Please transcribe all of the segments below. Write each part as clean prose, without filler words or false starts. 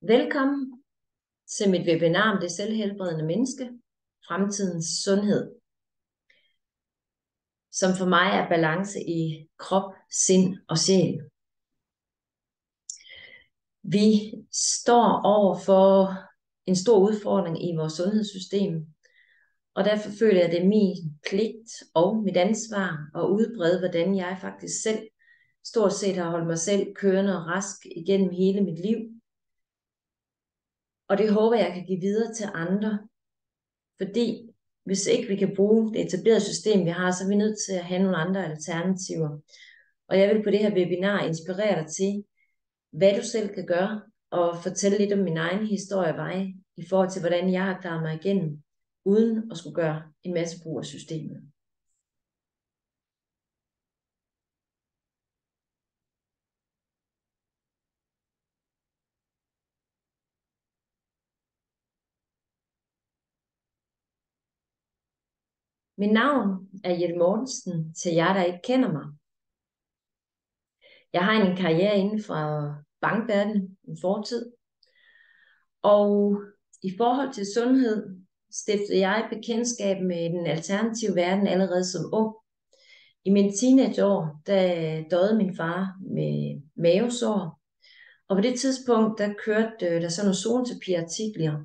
Velkommen til mit webinar om det selvhelbredende menneske, fremtidens sundhed, som for mig er balance i krop, sind og sjæl. Vi står over for en stor udfordring i vores sundhedssystem, og derfor føler jeg, at det er min pligt og mit ansvar at udbrede, hvordan jeg faktisk selv stort set har holdt mig selv kørende og rask igennem hele mit liv. Og det håber jeg kan give videre til andre, fordi hvis ikke vi kan bruge det etablerede system, vi har, så er vi nødt til at have nogle andre alternativer. Og jeg vil på det her webinar inspirere dig til, hvad du selv kan gøre, og fortælle lidt om min egen historie og vej, i forhold til, hvordan jeg har klaret mig igennem, uden at skulle gøre en masse brug af systemet. Mit navn er Jette Mortensen, til jer, der ikke kender mig. Jeg har en karriere inden for bankverdenen, en fortid. Og i forhold til sundhed, stiftede jeg bekendtskab med den alternative verden allerede som ung. I mine teenageår, der døde min far med mavesår. Og på det tidspunkt, der kørte der sådan nogle zoneterapiartikler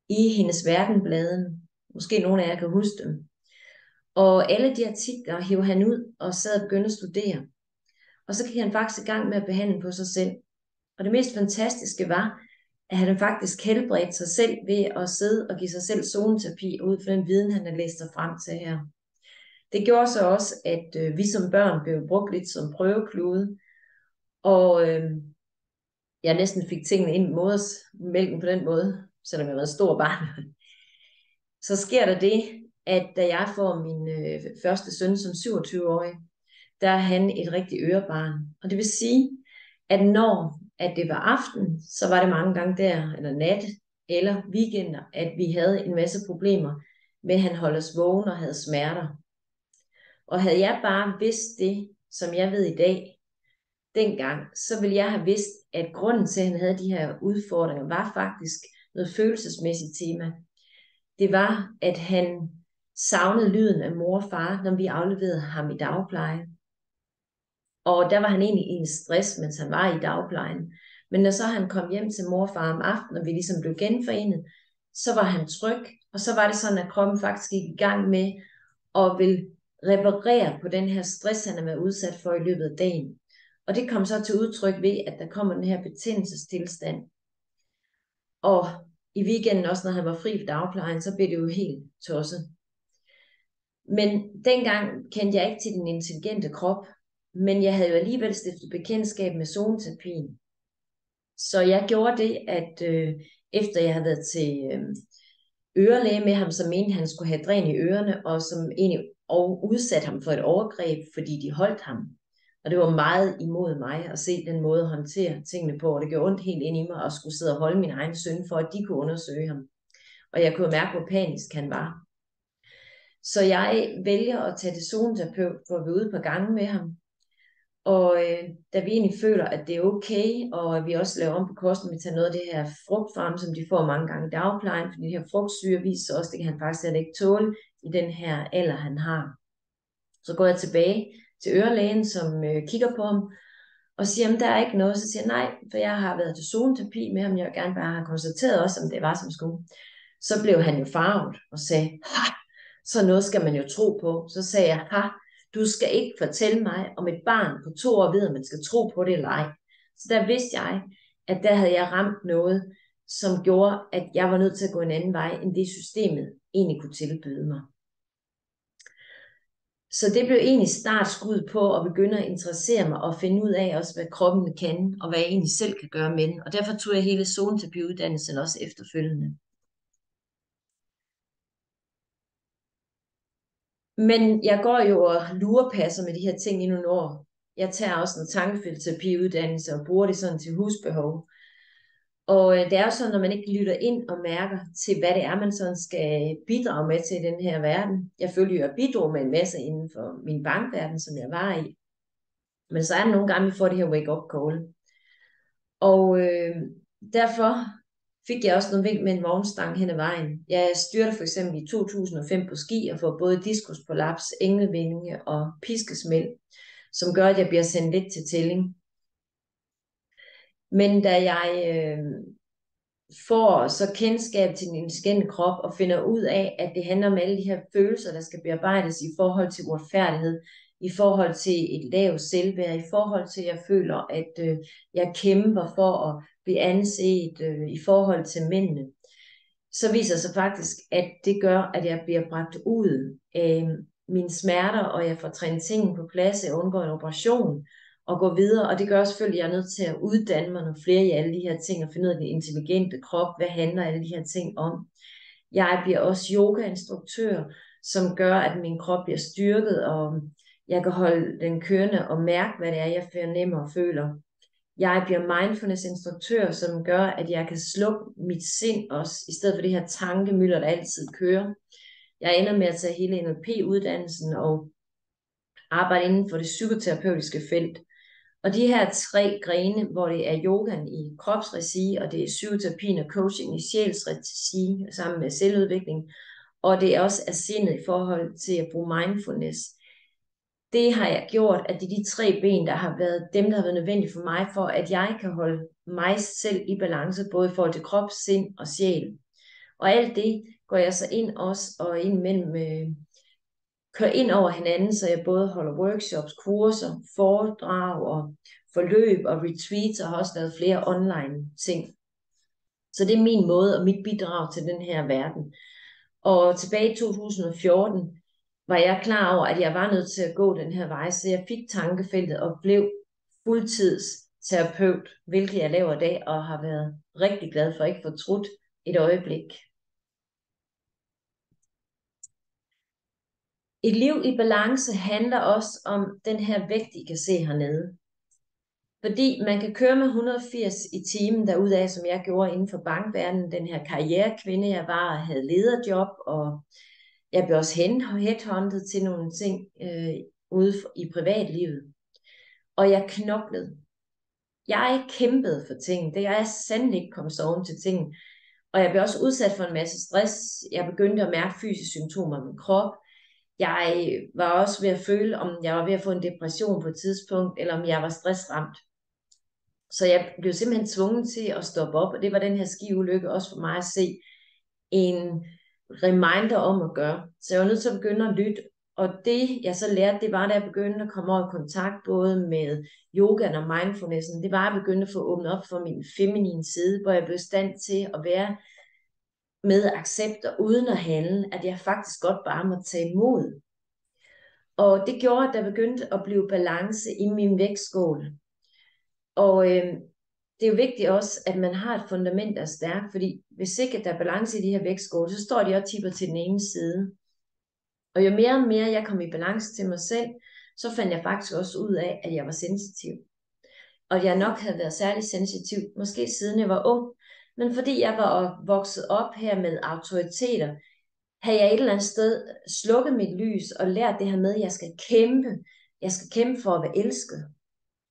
i hendes verdenbladen. Måske nogle af jer kan huske dem. Og alle de artikler hævde han ud og sad og begyndte at studere. Og så gik han faktisk i gang med at behandle på sig selv. Og det mest fantastiske var, at han faktisk helbredte sig selv ved at sidde og give sig selv zoneterapi ud for den viden, han havde læst sig frem til her. Det gjorde så også, at vi som børn blev brugt lidt som prøveklude, og jeg næsten fik tingene ind i modersmælken på den måde, selvom jeg var et stort barn. Så sker der det, at da jeg får min første søn som 27-årig, der er han et rigtig ørebarn. Og det vil sige, at når at det var aften, så var det mange gange der, eller nat, eller weekender, at vi havde en masse problemer med, at han holdt os vågen og havde smerter. Og havde jeg bare vidst det, som jeg ved i dag, dengang, så ville jeg have vidst, at grunden til, at han havde de her udfordringer, var faktisk noget følelsesmæssigt tema. Det var, at han savnede lyden af mor og far, når vi afleverede ham i dagpleje. Og der var han egentlig i en stress, mens han var i dagplejen. Men når så han kom hjem til mor og far om aftenen, og vi ligesom blev genforenet, så var han tryg. Og så var det sådan, at kroppen faktisk gik i gang med at vil reparere på den her stress, han havde været udsat for i løbet af dagen. Og det kom så til udtryk ved, at der kommer den her betændelsestilstand. Og i weekenden også, når han var fri fra dagplejen, så blev det jo helt tosset. Men dengang kendte jeg ikke til den intelligente krop, men jeg havde jo alligevel stiftet bekendtskab med zoneterapien. Så jeg gjorde det, at efter jeg havde været til ørelæge med ham, som mente, han skulle have dræn i ørerne, og som egentlig udsatte ham for et overgreb, fordi de holdt ham. Og det var meget imod mig at se den måde at håndtere tingene på, og det gjorde ondt helt ind i mig at skulle sidde og holde min egen søn for, at de kunne undersøge ham. Og jeg kunne mærke, hvor panisk han var. Så jeg vælger at tage til zoneterapeut for at være ude på gange med ham. Og da vi egentlig føler, at det er okay, og at vi også laver om på kosten, vi tager noget af det her frugtfarm, som de får mange gange i dagplejen, fordi det her frugtsyre viser også, det kan han faktisk ikke tåle i den her alder, han har. Så går jeg tilbage til ørelægen, som kigger på ham, og siger, at der er ikke noget. Så siger jeg, nej, for jeg har været til zoneterapi med ham, jeg vil gerne bare have konstateret også, om det var som skulle. Så blev han jo farvet og sagde, ha, så noget skal man jo tro på. Så sagde jeg, ha, du skal ikke fortælle mig, om et barn på 2 år ved, at man skal tro på det eller ej. Så der vidste jeg, at der havde jeg ramt noget, som gjorde, at jeg var nødt til at gå en anden vej, end det systemet egentlig kunne tilbyde mig. Så det blev egentlig startskud på at begynde at interessere mig og finde ud af også, hvad kroppen kan, og hvad jeg egentlig selv kan gøre med den. Og derfor tog jeg hele zoneterapiuddannelsen også efterfølgende. Men jeg går jo og lurepasser med de her ting i nogle år. Jeg tager også en tankefeltterapiuddannelse og bruger det sådan til husbehov. Og det er jo sådan, når man ikke lytter ind og mærker til, hvad det er, man sådan skal bidrage med til den her verden. Jeg følger jo, at jeg bidrog med en masse inden for min bankverden, som jeg var i. Men så er det nogle gange, vi får det her wake-up call. Og derfor fik jeg også noget vink med en vognstang hen ad vejen. Jeg styrte for eksempel i 2005 på ski og får både diskusprolaps, englevinge og piskesmæld, som gør, at jeg bliver sendt lidt til tælling. Men da jeg får så kendskab til den intelligente krop og finder ud af, at det handler om alle de her følelser, der skal bearbejdes i forhold til uretfærdighed, i forhold til et lavt selvværd, i forhold til, at jeg føler, at jeg kæmper for at blive anset i forhold til mændene, så viser det sig faktisk, at det gør, at jeg bliver bragt ud af mine smerter, og jeg får trænet tingene på plads, jeg undgår en operation, og gå videre, og det gør selvfølgelig, at jeg er nødt til at uddanne mig nogle flere i alle de her ting, og finde ud af den intelligente krop, hvad handler alle de her ting om. Jeg bliver også yogainstruktør, som gør, at min krop bliver styrket, og jeg kan holde den kørende og mærke, hvad det er, jeg fornemmer og føler. Jeg bliver mindfulness-instruktør, som gør, at jeg kan slukke mit sind også, i stedet for det her tankemylder, der altid kører. Jeg ender med at tage hele NLP-uddannelsen og arbejde inden for det psykoterapeutiske felt. Og de her 3 grene, hvor det er yogaen i kropsregi, og det er psykoterapien og coaching i sjælsregi sammen med selvudvikling, og det er også er sindet i forhold til at bruge mindfulness. Det har jeg gjort, at det er de 3 ben, der har været dem, der har været nødvendige for mig, for at jeg kan holde mig selv i balance, både i forhold til krop, sind og sjæl. Og alt det går jeg så ind også, og indimellem kører ind over hinanden, så jeg både holder workshops, kurser, foredrag og forløb og retreats, og har også lavet flere online ting. Så det er min måde og mit bidrag til den her verden. Og tilbage i 2014 var jeg klar over, at jeg var nødt til at gå den her vej, så jeg fik tankefeltet og blev fuldtidsterapeut, hvilket jeg laver i dag, og har været rigtig glad for, ikke fortrudt et øjeblik. Et liv i balance handler også om den her vægt, I kan se hernede. Fordi man kan køre med 180 i timen derudaf, som jeg gjorde inden for bankverdenen, den her karrierekvinde, jeg var og havde lederjob, og jeg blev også headhunted til nogle ting ude i privatlivet. Og jeg knoklede. Jeg kæmpede for ting. Det er sandelig ikke kommet så oven til ting. Og jeg blev også udsat for en masse stress. Jeg begyndte at mærke fysiske symptomer i min krop. Jeg var også ved at føle, om jeg var ved at få en depression på et tidspunkt, eller om jeg var stressramt. Så jeg blev simpelthen tvunget til at stoppe op, og det var den her skiulykke også for mig at se en reminder om at gøre. Så jeg var nødt til at begynde at lytte, og det jeg så lærte, det var, da jeg begyndte at komme over i kontakt både med yogaen og mindfulnessen, det var, at jeg begyndte at få åbnet op for min feminine side, hvor jeg blev i stand til at være med accept og uden at handle, at jeg faktisk godt bare må tage imod. Og det gjorde, at der begyndte at blive balance i min vægtskål. Og det er jo vigtigt også, at man har et fundament, der er stærkt, fordi hvis ikke der er balance i de her vægtskåle, så står de og tipper til den ene side. Og jo mere og mere jeg kom i balance til mig selv, så fandt jeg faktisk også ud af, at jeg var sensitiv. Og jeg nok havde været særlig sensitiv, måske siden jeg var ung, men fordi jeg var vokset op her med autoriteter, havde jeg et eller andet sted slukket mit lys og lært det her med, at jeg skal kæmpe. Jeg skal kæmpe for at være elsket.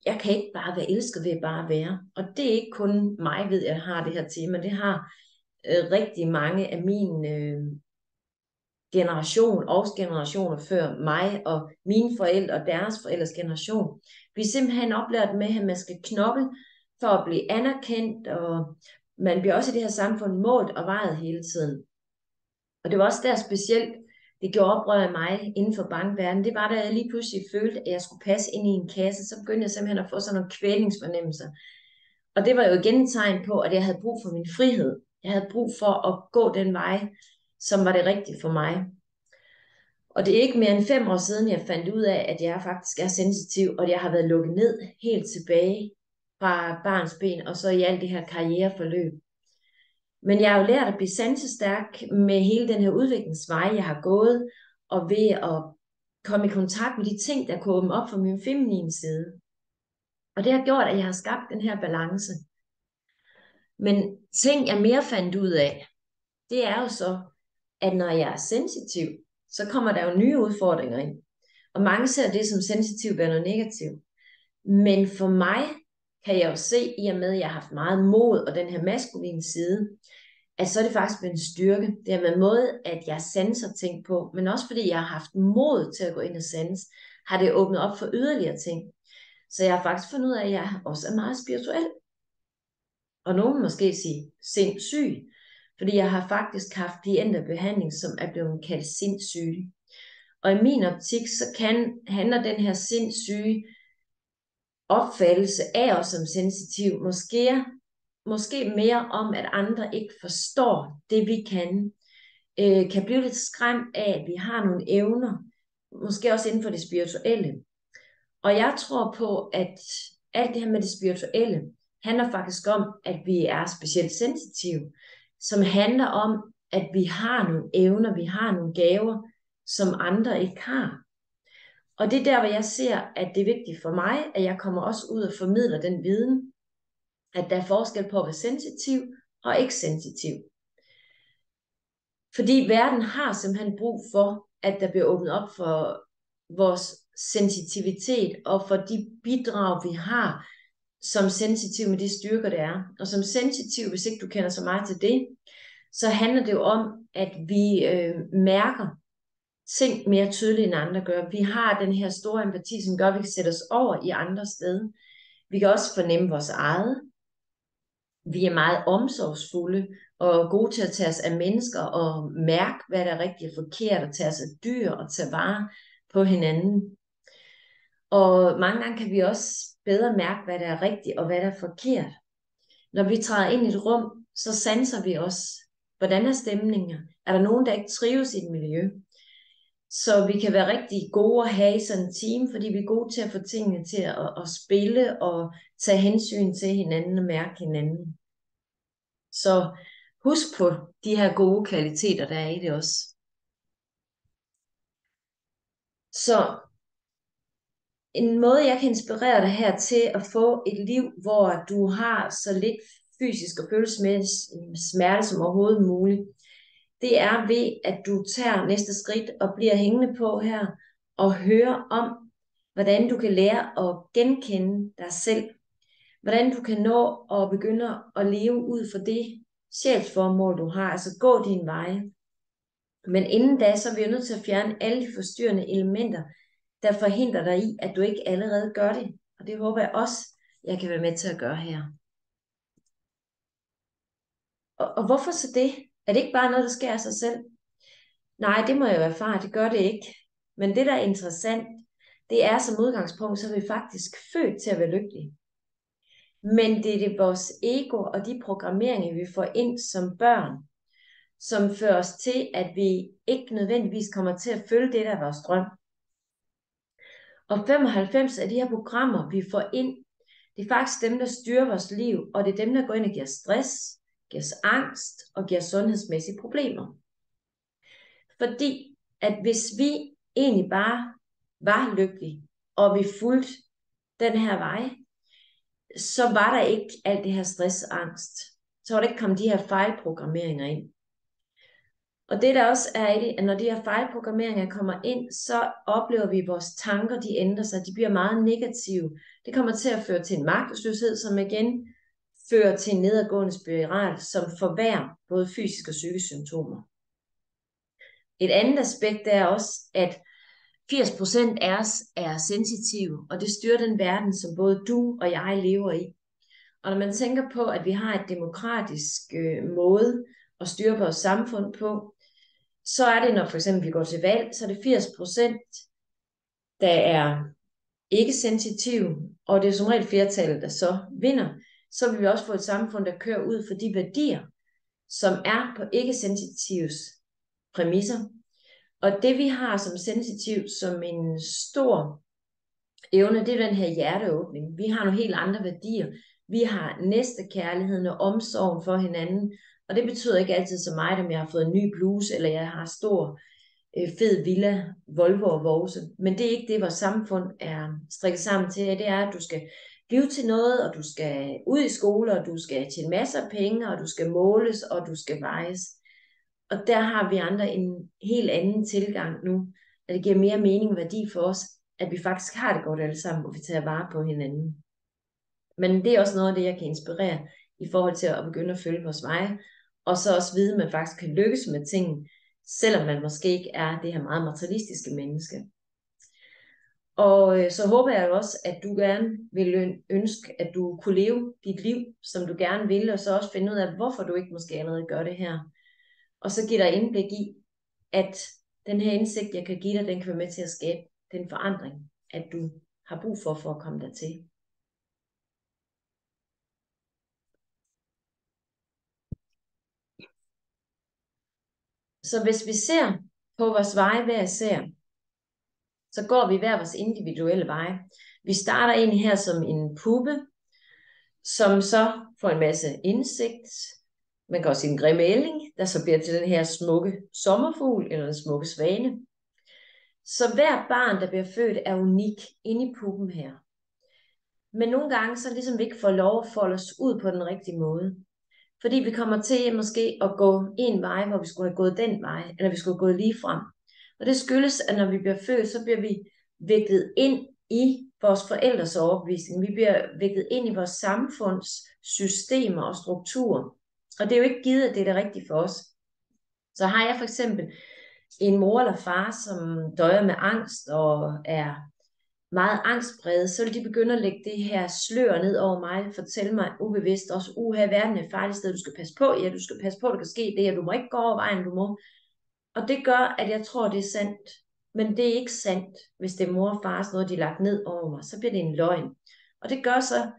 Jeg kan ikke bare være elsket ved at bare være. Og det er ikke kun mig, ved jeg har det her tema. Det har rigtig mange af min generation, og generationer før mig, og mine forældre og deres forældres generation. Vi er simpelthen oplært med, at man skal knokle for at blive anerkendt, og man bliver også i det her samfund målt og vejet hele tiden. Og det var også der specielt, det gjorde oprør af mig inden for bankverdenen. Det var, da jeg lige pludselig følte, at jeg skulle passe ind i en kasse, så begyndte jeg simpelthen at få sådan nogle kvælningsfornemmelser. Og det var jo igen et tegn på, at jeg havde brug for min frihed. Jeg havde brug for at gå den vej, som var det rigtige for mig. Og det er ikke mere end 5 år siden, jeg fandt ud af, at jeg faktisk er sensitiv, og jeg har været lukket ned helt tilbage fra barnsben, og så i alt det her karriereforløb. Men jeg har jo lært at blive sansestærk med hele den her udviklingsvej, jeg har gået, og ved at komme i kontakt med de ting, der kunne åbne op for min feminine side. Og det har gjort, at jeg har skabt den her balance. Men ting, jeg mere fandt ud af, det er jo så, at når jeg er sensitiv, så kommer der jo nye udfordringer ind. Og mange ser det som sensitivt være noget negativt. Men for mig, kan jeg jo se, i og med, at jeg har haft meget mod og den her maskuline side, at så er det faktisk blevet en styrke. Det har været måde, at jeg sanser ting på, men også fordi jeg har haft mod til at gå ind og sanse, har det åbnet op for yderligere ting. Så jeg har faktisk fundet ud af, at jeg også er meget spirituel. Og nogen måske sige sindssyg, fordi jeg har faktisk haft klienterbehandling, som er blevet kaldt sindssyge. Og i min optik, så handler den her sindssyge opfattelse af os som sensitiv, måske mere om, at andre ikke forstår det, vi kan blive lidt skræmt af, at vi har nogle evner, måske også inden for det spirituelle. Og jeg tror på, at alt det her med det spirituelle, handler faktisk om, at vi er specielt sensitive, som handler om, at vi har nogle evner, vi har nogle gaver, som andre ikke har. Og det er der, hvor jeg ser, at det er vigtigt for mig, at jeg kommer også ud og formidler den viden, at der er forskel på at være sensitiv og ikke sensitiv. Fordi verden har simpelthen brug for, at der bliver åbnet op for vores sensitivitet og for de bidrag, vi har som sensitiv med de styrker, det er. Og som sensitiv, hvis ikke du kender så meget til det, så handler det jo om, at vi mærker ting mere tydeligt, end andre gør. Vi har den her store empati, som gør, at vi kan sætte os over i andre steder. Vi kan også fornemme vores eget. Vi er meget omsorgsfulde og gode til at tage os af mennesker og mærke, hvad der er rigtigt og forkert, og tage os af dyr og tage vare på hinanden. Og mange gange kan vi også bedre mærke, hvad der er rigtigt og hvad der er forkert. Når vi træder ind i et rum, så sanser vi også, hvordan er stemningen? Er der nogen, der ikke trives i et miljø? Så vi kan være rigtig gode at have i sådan en team, fordi vi er gode til at få tingene til at spille og tage hensyn til hinanden og mærke hinanden. Så husk på de her gode kvaliteter, der er i det også. Så en måde, jeg kan inspirere dig her til at få et liv, hvor du har så lidt fysisk og følelsesmæssig smerte som overhovedet muligt, det er ved, at du tager næste skridt og bliver hængende på her og hører om, hvordan du kan lære at genkende dig selv. Hvordan du kan nå at begynde at leve ud for det sjælsformål, du har, altså gå din vej. Men inden da, så er vi jo nødt til at fjerne alle de forstyrrende elementer, der forhindrer dig i, at du ikke allerede gør det. Og det håber jeg også, jeg kan være med til at gøre her. Og hvorfor så det? Er det ikke bare noget, der sker af sig selv? Nej, det må jeg jo erfare, det gør det ikke. Men det, der er interessant, det er som udgangspunkt, så er vi faktisk født til at være lykkelige. Men det er vores ego og de programmeringer, vi får ind som børn, som fører os til, at vi ikke nødvendigvis kommer til at følge det, der er vores drøm. Og 95 af de her programmer, vi får ind, det er faktisk dem, der styrer vores liv, og det er dem, der går ind og giver stress, giver os angst og giver sundhedsmæssige problemer. Fordi at hvis vi egentlig bare var lykkelige, og vi fulgte den her vej, så var der ikke alt det her stress og angst. Så var der ikke kommet de her fejlprogrammeringer ind. Og det der også er i det, at når de her fejlprogrammeringer kommer ind, så oplever vi, at vores tanker, de ændrer sig, de bliver meget negative. Det kommer til at føre til en magtesløshed, som igen fører til en nedadgående spiral, som forværrer både fysiske og psykiske symptomer. Et andet aspekt er også, at 80% af os er sensitive, og det styrer den verden, som både du og jeg lever i. Og når man tænker på, at vi har et demokratisk måde at styre vores samfund på, så er det, når for eksempel vi går til valg, så er det 80%, der er ikke sensitive, og det er som regel flertallet, der så vinder. Så vil vi også få et samfund, der kører ud for de værdier, som er på ikke-sensitives præmisser. Og det vi har som sensitiv, som en stor evne, det er den her hjerteåbning. Vi har nogle helt andre værdier. Vi har næstekærligheden og omsorgen for hinanden. Og det betyder ikke altid så meget, om jeg har fået en ny bluse, eller jeg har stor, fed villa, Volvo og Vose. Men det er ikke det, vores samfund er strikket sammen til. Det er, at du skal blive til noget, og du skal ud i skole, og du skal tjene masser af penge, og du skal måles, og du skal vejes. Og der har vi andre en helt anden tilgang nu, at det giver mere mening og værdi for os, at vi faktisk har det godt alle sammen, hvor vi tager vare på hinanden. Men det er også noget af det, jeg kan inspirere i forhold til at begynde at følge vores veje, og så også vide, at man faktisk kan lykkes med tingene, selvom man måske ikke er det her meget materialistiske menneske. Og så håber jeg også, at du gerne vil ønske, at du kunne leve dit liv, som du gerne vil, og så også finde ud af, hvorfor du ikke måske allerede gør det her. Og så give dig indblik i, at den her indsigt, jeg kan give dig, den kan være med til at skabe den forandring, at du har brug for at komme dertil. Så hvis vi ser på vores veje hver især, så går vi hver vores individuelle veje. Vi starter egentlig her som en puppe, som så får en masse indsigt. Man kan også sige en grimme ælling, der så bliver til den her smukke sommerfugl eller en smukke svane. Så hver barn, der bliver født, er unik inde i puppen her. Men nogle gange så ligesom vi ikke får lov at folde os ud på den rigtige måde. Fordi vi kommer til måske at gå en vej, hvor vi skulle have gået den vej, eller vi skulle have gået lige frem. Og det skyldes, at når vi bliver født, så bliver vi viklet ind i vores forældres overbevisning. Vi bliver viklet ind i vores samfunds systemer og strukturer. Og det er jo ikke givet, at det er det rigtige for os. Så har jeg for eksempel en mor eller far, som døjer med angst og er meget angstpræget, så vil de begynde at lægge det her slør ned over mig, fortælle mig ubevidst også, verden er et farligt sted, du skal passe på, ja, du skal passe på, der kan ske det, og du må ikke gå over vejen, du må. Og det gør, at jeg tror, det er sandt. Men det er ikke sandt, hvis det er mor og fars noget, de er lagt ned over mig, så bliver det en løgn. Og det gør så,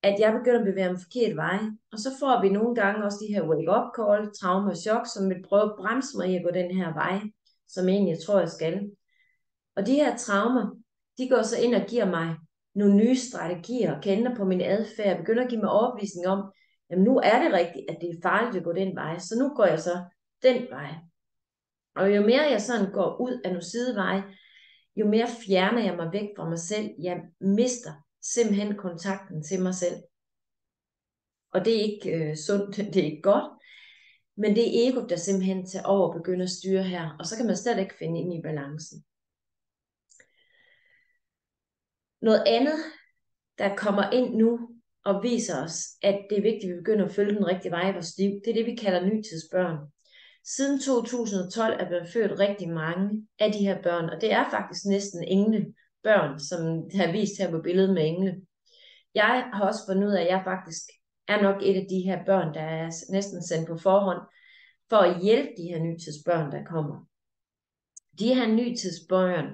at jeg begynder at bevæge mig forkert vej. Og så får vi nogle gange også de her wake-up call, traume og chok, som vil prøve at bremse mig i at gå den her vej, som egentlig jeg tror, jeg skal. Og de her traumer, de går så ind og giver mig nogle nye strategier, og kender på min adfærd, begynder at give mig overbevisning om, jamen nu er det rigtigt, at det er farligt at gå den vej, så nu går jeg så den vej. Og jo mere jeg sådan går ud af nogle sideveje, jo mere fjerner jeg mig væk fra mig selv. Jeg mister simpelthen kontakten til mig selv. Og det er ikke sundt, det er ikke godt, men det er ego, der simpelthen tager over og begynder at styre her, og så kan man slet ikke finde ind i balancen. Noget andet, der kommer ind nu og viser os, at det er vigtigt, at vi begynder at følge den rigtige vej i vores liv, det er det, vi kalder nytidsbørn. Siden 2012 er blevet født rigtig mange af de her børn, og det er faktisk næsten englebørn, som har vist her på billedet med engle. Jeg har også fundet ud af, at jeg faktisk er nok et af de her børn, der er næsten sendt på forhånd, for at hjælpe de her nytidsbørn, der kommer. De her nytidsbørn,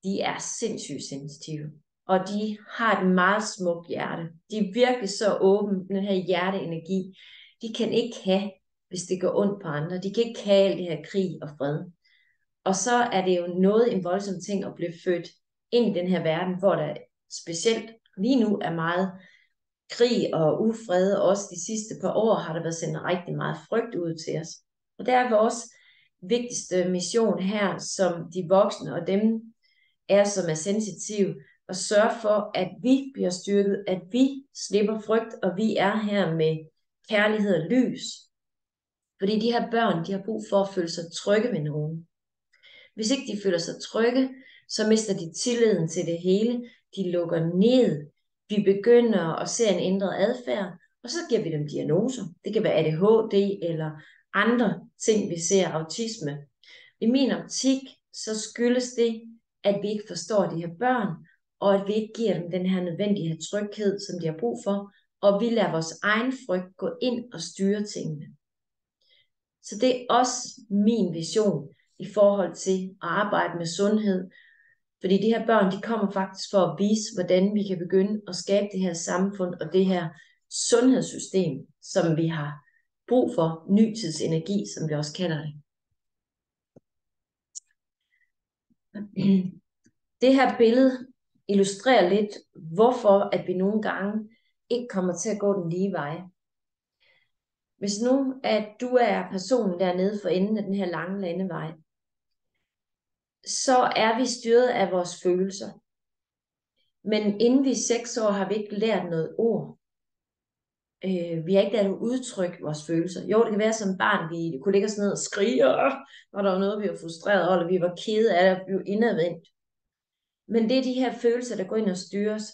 de er sindssygt sensitive, og de har et meget smukt hjerte. De er virkelig så åbne, den her hjerteenergi. De kan ikke have, hvis det går ondt på andre. De kan ikke have alt det her krig og fred. Og så er det jo en voldsom ting at blive født ind i den her verden, hvor der specielt lige nu er meget krig og ufred, og også de sidste par år har der været sendt rigtig meget frygt ud til os. Og der er vores vigtigste mission her, som de voksne og dem som er sensitive, at sørge for, at vi bliver styrket, at vi slipper frygt, og vi er her med kærlighed og lys. Fordi de her børn, de har brug for at føle sig trygge ved nogen. Hvis ikke de føler sig trygge, så mister de tilliden til det hele. De lukker ned. Vi begynder at se en ændret adfærd, og så giver vi dem diagnoser. Det kan være ADHD eller andre ting, vi ser, autisme. I min optik, så skyldes det, at vi ikke forstår de her børn, og at vi ikke giver dem den her nødvendige tryghed, som de har brug for, og vi lader vores egen frygt gå ind og styre tingene. Så det er også min vision i forhold til at arbejde med sundhed, fordi de her børn, de kommer faktisk for at vise, hvordan vi kan begynde at skabe det her samfund og det her sundhedssystem, som vi har brug for, nytidsenergi, som vi også kalder det. Det her billede illustrerer lidt, hvorfor at vi nogle gange ikke kommer til at gå den lige vej. Hvis nu, at du er personen dernede for enden af den her lange landevej, så er vi styret af vores følelser. Men inden vi er 6 år, har vi ikke lært noget ord. Vi har ikke lært at udtrykke vores følelser. Jo, det kan være som barn, vi kunne ligge os ned og skrige, når der var noget, vi var frustreret over, eller vi var kede af det, og vi var indadvendt. Men det er de her følelser, der går ind og styrer os.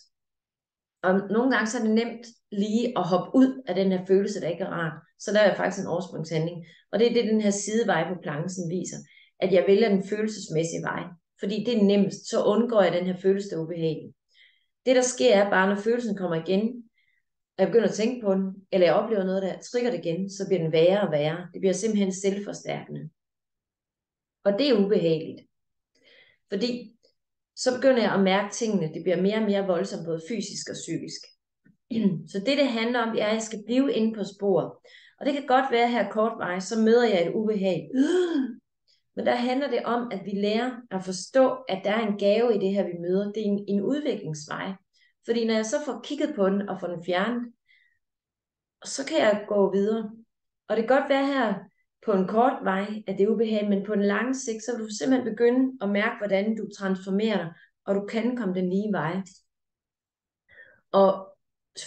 Og nogle gange så er det nemt lige at hoppe ud af den her følelse, der ikke er rart. Så der er faktisk en overspringshandling. Og det er det, den her sidevej på planchen viser. At jeg vælger den følelsesmæssige vej. Fordi det er nemmest. Så undgår jeg den her følelse, der er ubehagelig. Det, der sker, er bare, når følelsen kommer igen, og jeg begynder at tænke på den, eller jeg oplever noget, der trigger det igen, så bliver den værre og værre. Det bliver simpelthen selvforstærkende. Og det er ubehageligt. Fordi så begynder jeg at mærke tingene. Det bliver mere og mere voldsomt, både fysisk og psykisk. Så det handler om, er, at jeg skal blive inde på sporet. Og det kan godt være her kort vej, så møder jeg et ubehag. Men der handler det om, at vi lærer at forstå, at der er en gave i det her, vi møder. Det er en udviklingsvej. Fordi når jeg så får kigget på den og får den fjernet, så kan jeg gå videre. Og det kan godt være her på en kort vej, at det er ubehag, men på en lang sigt, så vil du simpelthen begynde at mærke, hvordan du transformerer dig, og du kan komme den lige vej. Og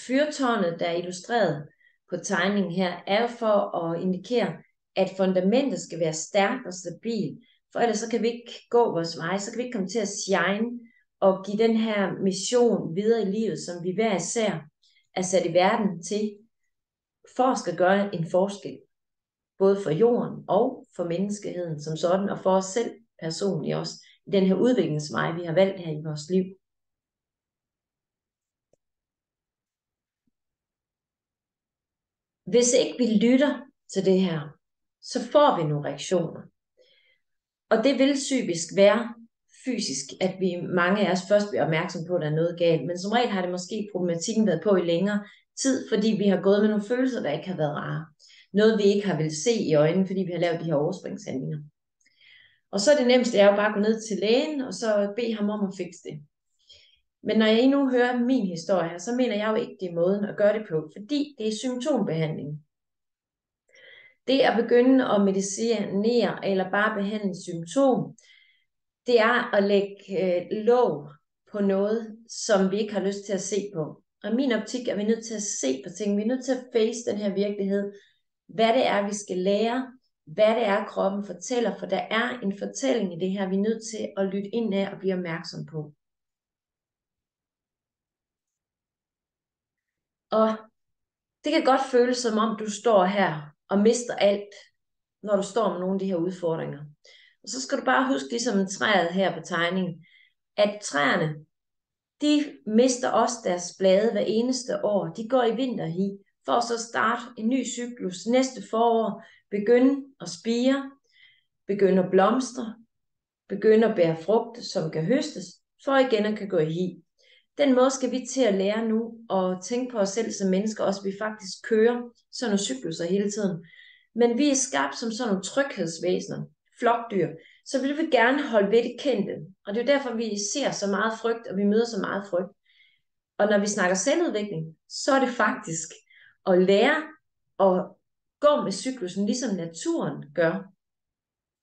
fyrtårnet, der er illustreret på tegningen her, er jo for at indikere, at fundamentet skal være stærkt og stabilt, for ellers så kan vi ikke gå vores vej, så kan vi ikke komme til at shine og give den her mission videre i livet, som vi hver især er sat i verden til, for at skal gøre en forskel, både for jorden og for menneskeheden som sådan, og for os selv personligt også, i den her udviklingsvej, vi har valgt her i vores liv. Hvis ikke vi lytter til det her, så får vi nogle reaktioner. Og det vil typisk være fysisk, at vi mange af os først bliver opmærksom på, at der er noget galt. Men som regel har det måske problematikken været på i længere tid, fordi vi har gået med nogle følelser, der ikke har været rare. Noget vi ikke har vil se i øjnene, fordi vi har lavet de her overspringshandlinger. Og så er det nemmeste jo bare at gå ned til lægen, og så bede ham om at fikse det. Men når jeg nu hører min historie her, så mener jeg jo ikke, det er måden at gøre det på, fordi det er symptombehandling. Det at begynde at medicinere eller bare behandle et symptom, det er at lægge låg på noget, som vi ikke har lyst til at se på. Og i min optik er vi nødt til at se på ting. Vi er nødt til at face den her virkelighed. Hvad det er, vi skal lære. Hvad det er, kroppen fortæller. For der er en fortælling i det her, vi er nødt til at lytte ind af og blive opmærksom på. Og det kan godt føles som om, du står her og mister alt, når du står med nogle af de her udfordringer. Og så skal du bare huske, ligesom træet her på tegningen, at træerne, de mister også deres blade hver eneste år. De går i vinterhi, for så starte en ny cyklus næste forår, begynde at spire, begynde at blomstre, begynde at bære frugt, som kan høstes, for igen at kan gå i hi. Den måde skal vi til at lære nu, og tænke på os selv som mennesker, også at vi faktisk kører sådan nogle cykluser hele tiden. Men vi er skabt som sådan nogle tryghedsvæsener, flokdyr, så vil vi gerne holde ved det kendte. Og det er jo derfor, vi ser så meget frygt, og vi møder så meget frygt. Og når vi snakker selvudvikling, så er det faktisk at lære at gå med cyklusen, ligesom naturen gør.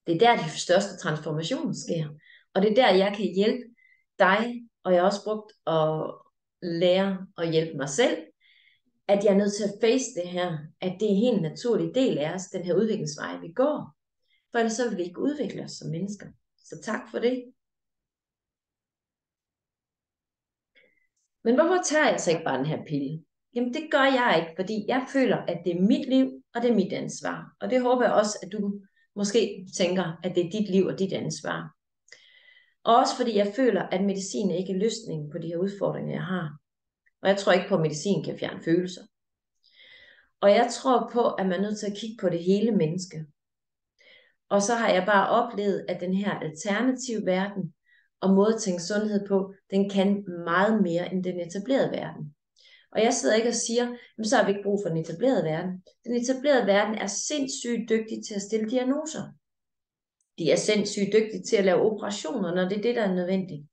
Det er der, de største transformationer sker. Og det er der, jeg kan hjælpe dig, og jeg har også brugt at lære at hjælpe mig selv, at jeg er nødt til at face det her, at det er en helt naturlig del af os, den her udviklingsvej, vi går. For ellers så vil vi ikke udvikle os som mennesker. Så tak for det. Men hvorfor tager jeg så ikke bare den her pille? Jamen det gør jeg ikke, fordi jeg føler, at det er mit liv, og det er mit ansvar. Og det håber jeg også, at du måske tænker, at det er dit liv og dit ansvar. Og også fordi jeg føler, at medicin ikke er løsningen på de her udfordringer, jeg har. Og jeg tror ikke på, at medicin kan fjerne følelser. Og jeg tror på, at man er nødt til at kigge på det hele menneske. Og så har jeg bare oplevet, at den her alternative verden og måde at tænke sundhed på, den kan meget mere end den etablerede verden. Og jeg sidder ikke og siger, men så har vi ikke brug for den etablerede verden. Den etablerede verden er sindssygt dygtig til at stille diagnoser. De er sindssygt dygtige til at lave operationer, når det er det, der er nødvendigt.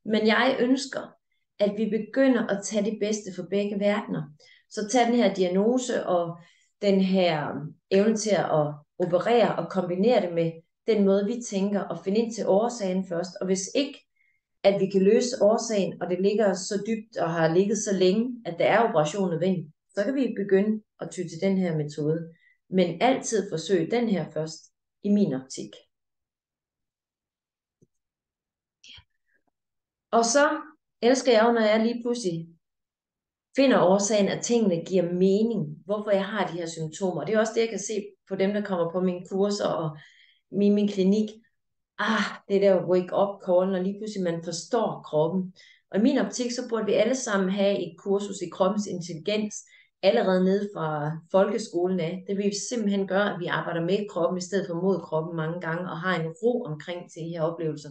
Men jeg ønsker, at vi begynder at tage det bedste for begge verdener. Så tag den her diagnose og den her evne til at operere og kombinere det med den måde, vi tænker, og finde ind til årsagen først. Og hvis ikke, at vi kan løse årsagen, og det ligger så dybt og har ligget så længe, at der er operation nødvendig, så kan vi begynde at ty til den her metode. Men altid forsøge den her først, i min optik. Og så elsker jeg jo, når jeg lige pludselig finder årsagen, at tingene giver mening, hvorfor jeg har de her symptomer. Det er også det, jeg kan se på dem, der kommer på mine kurser og min klinik. Det der wake-up call, når lige pludselig man forstår kroppen. Og i min optik, så burde vi alle sammen have et kursus i kroppens intelligens, allerede nede fra folkeskolen af. Det vil simpelthen gøre, at vi arbejder med kroppen, i stedet for mod kroppen mange gange, og har en ro omkring til de her oplevelser.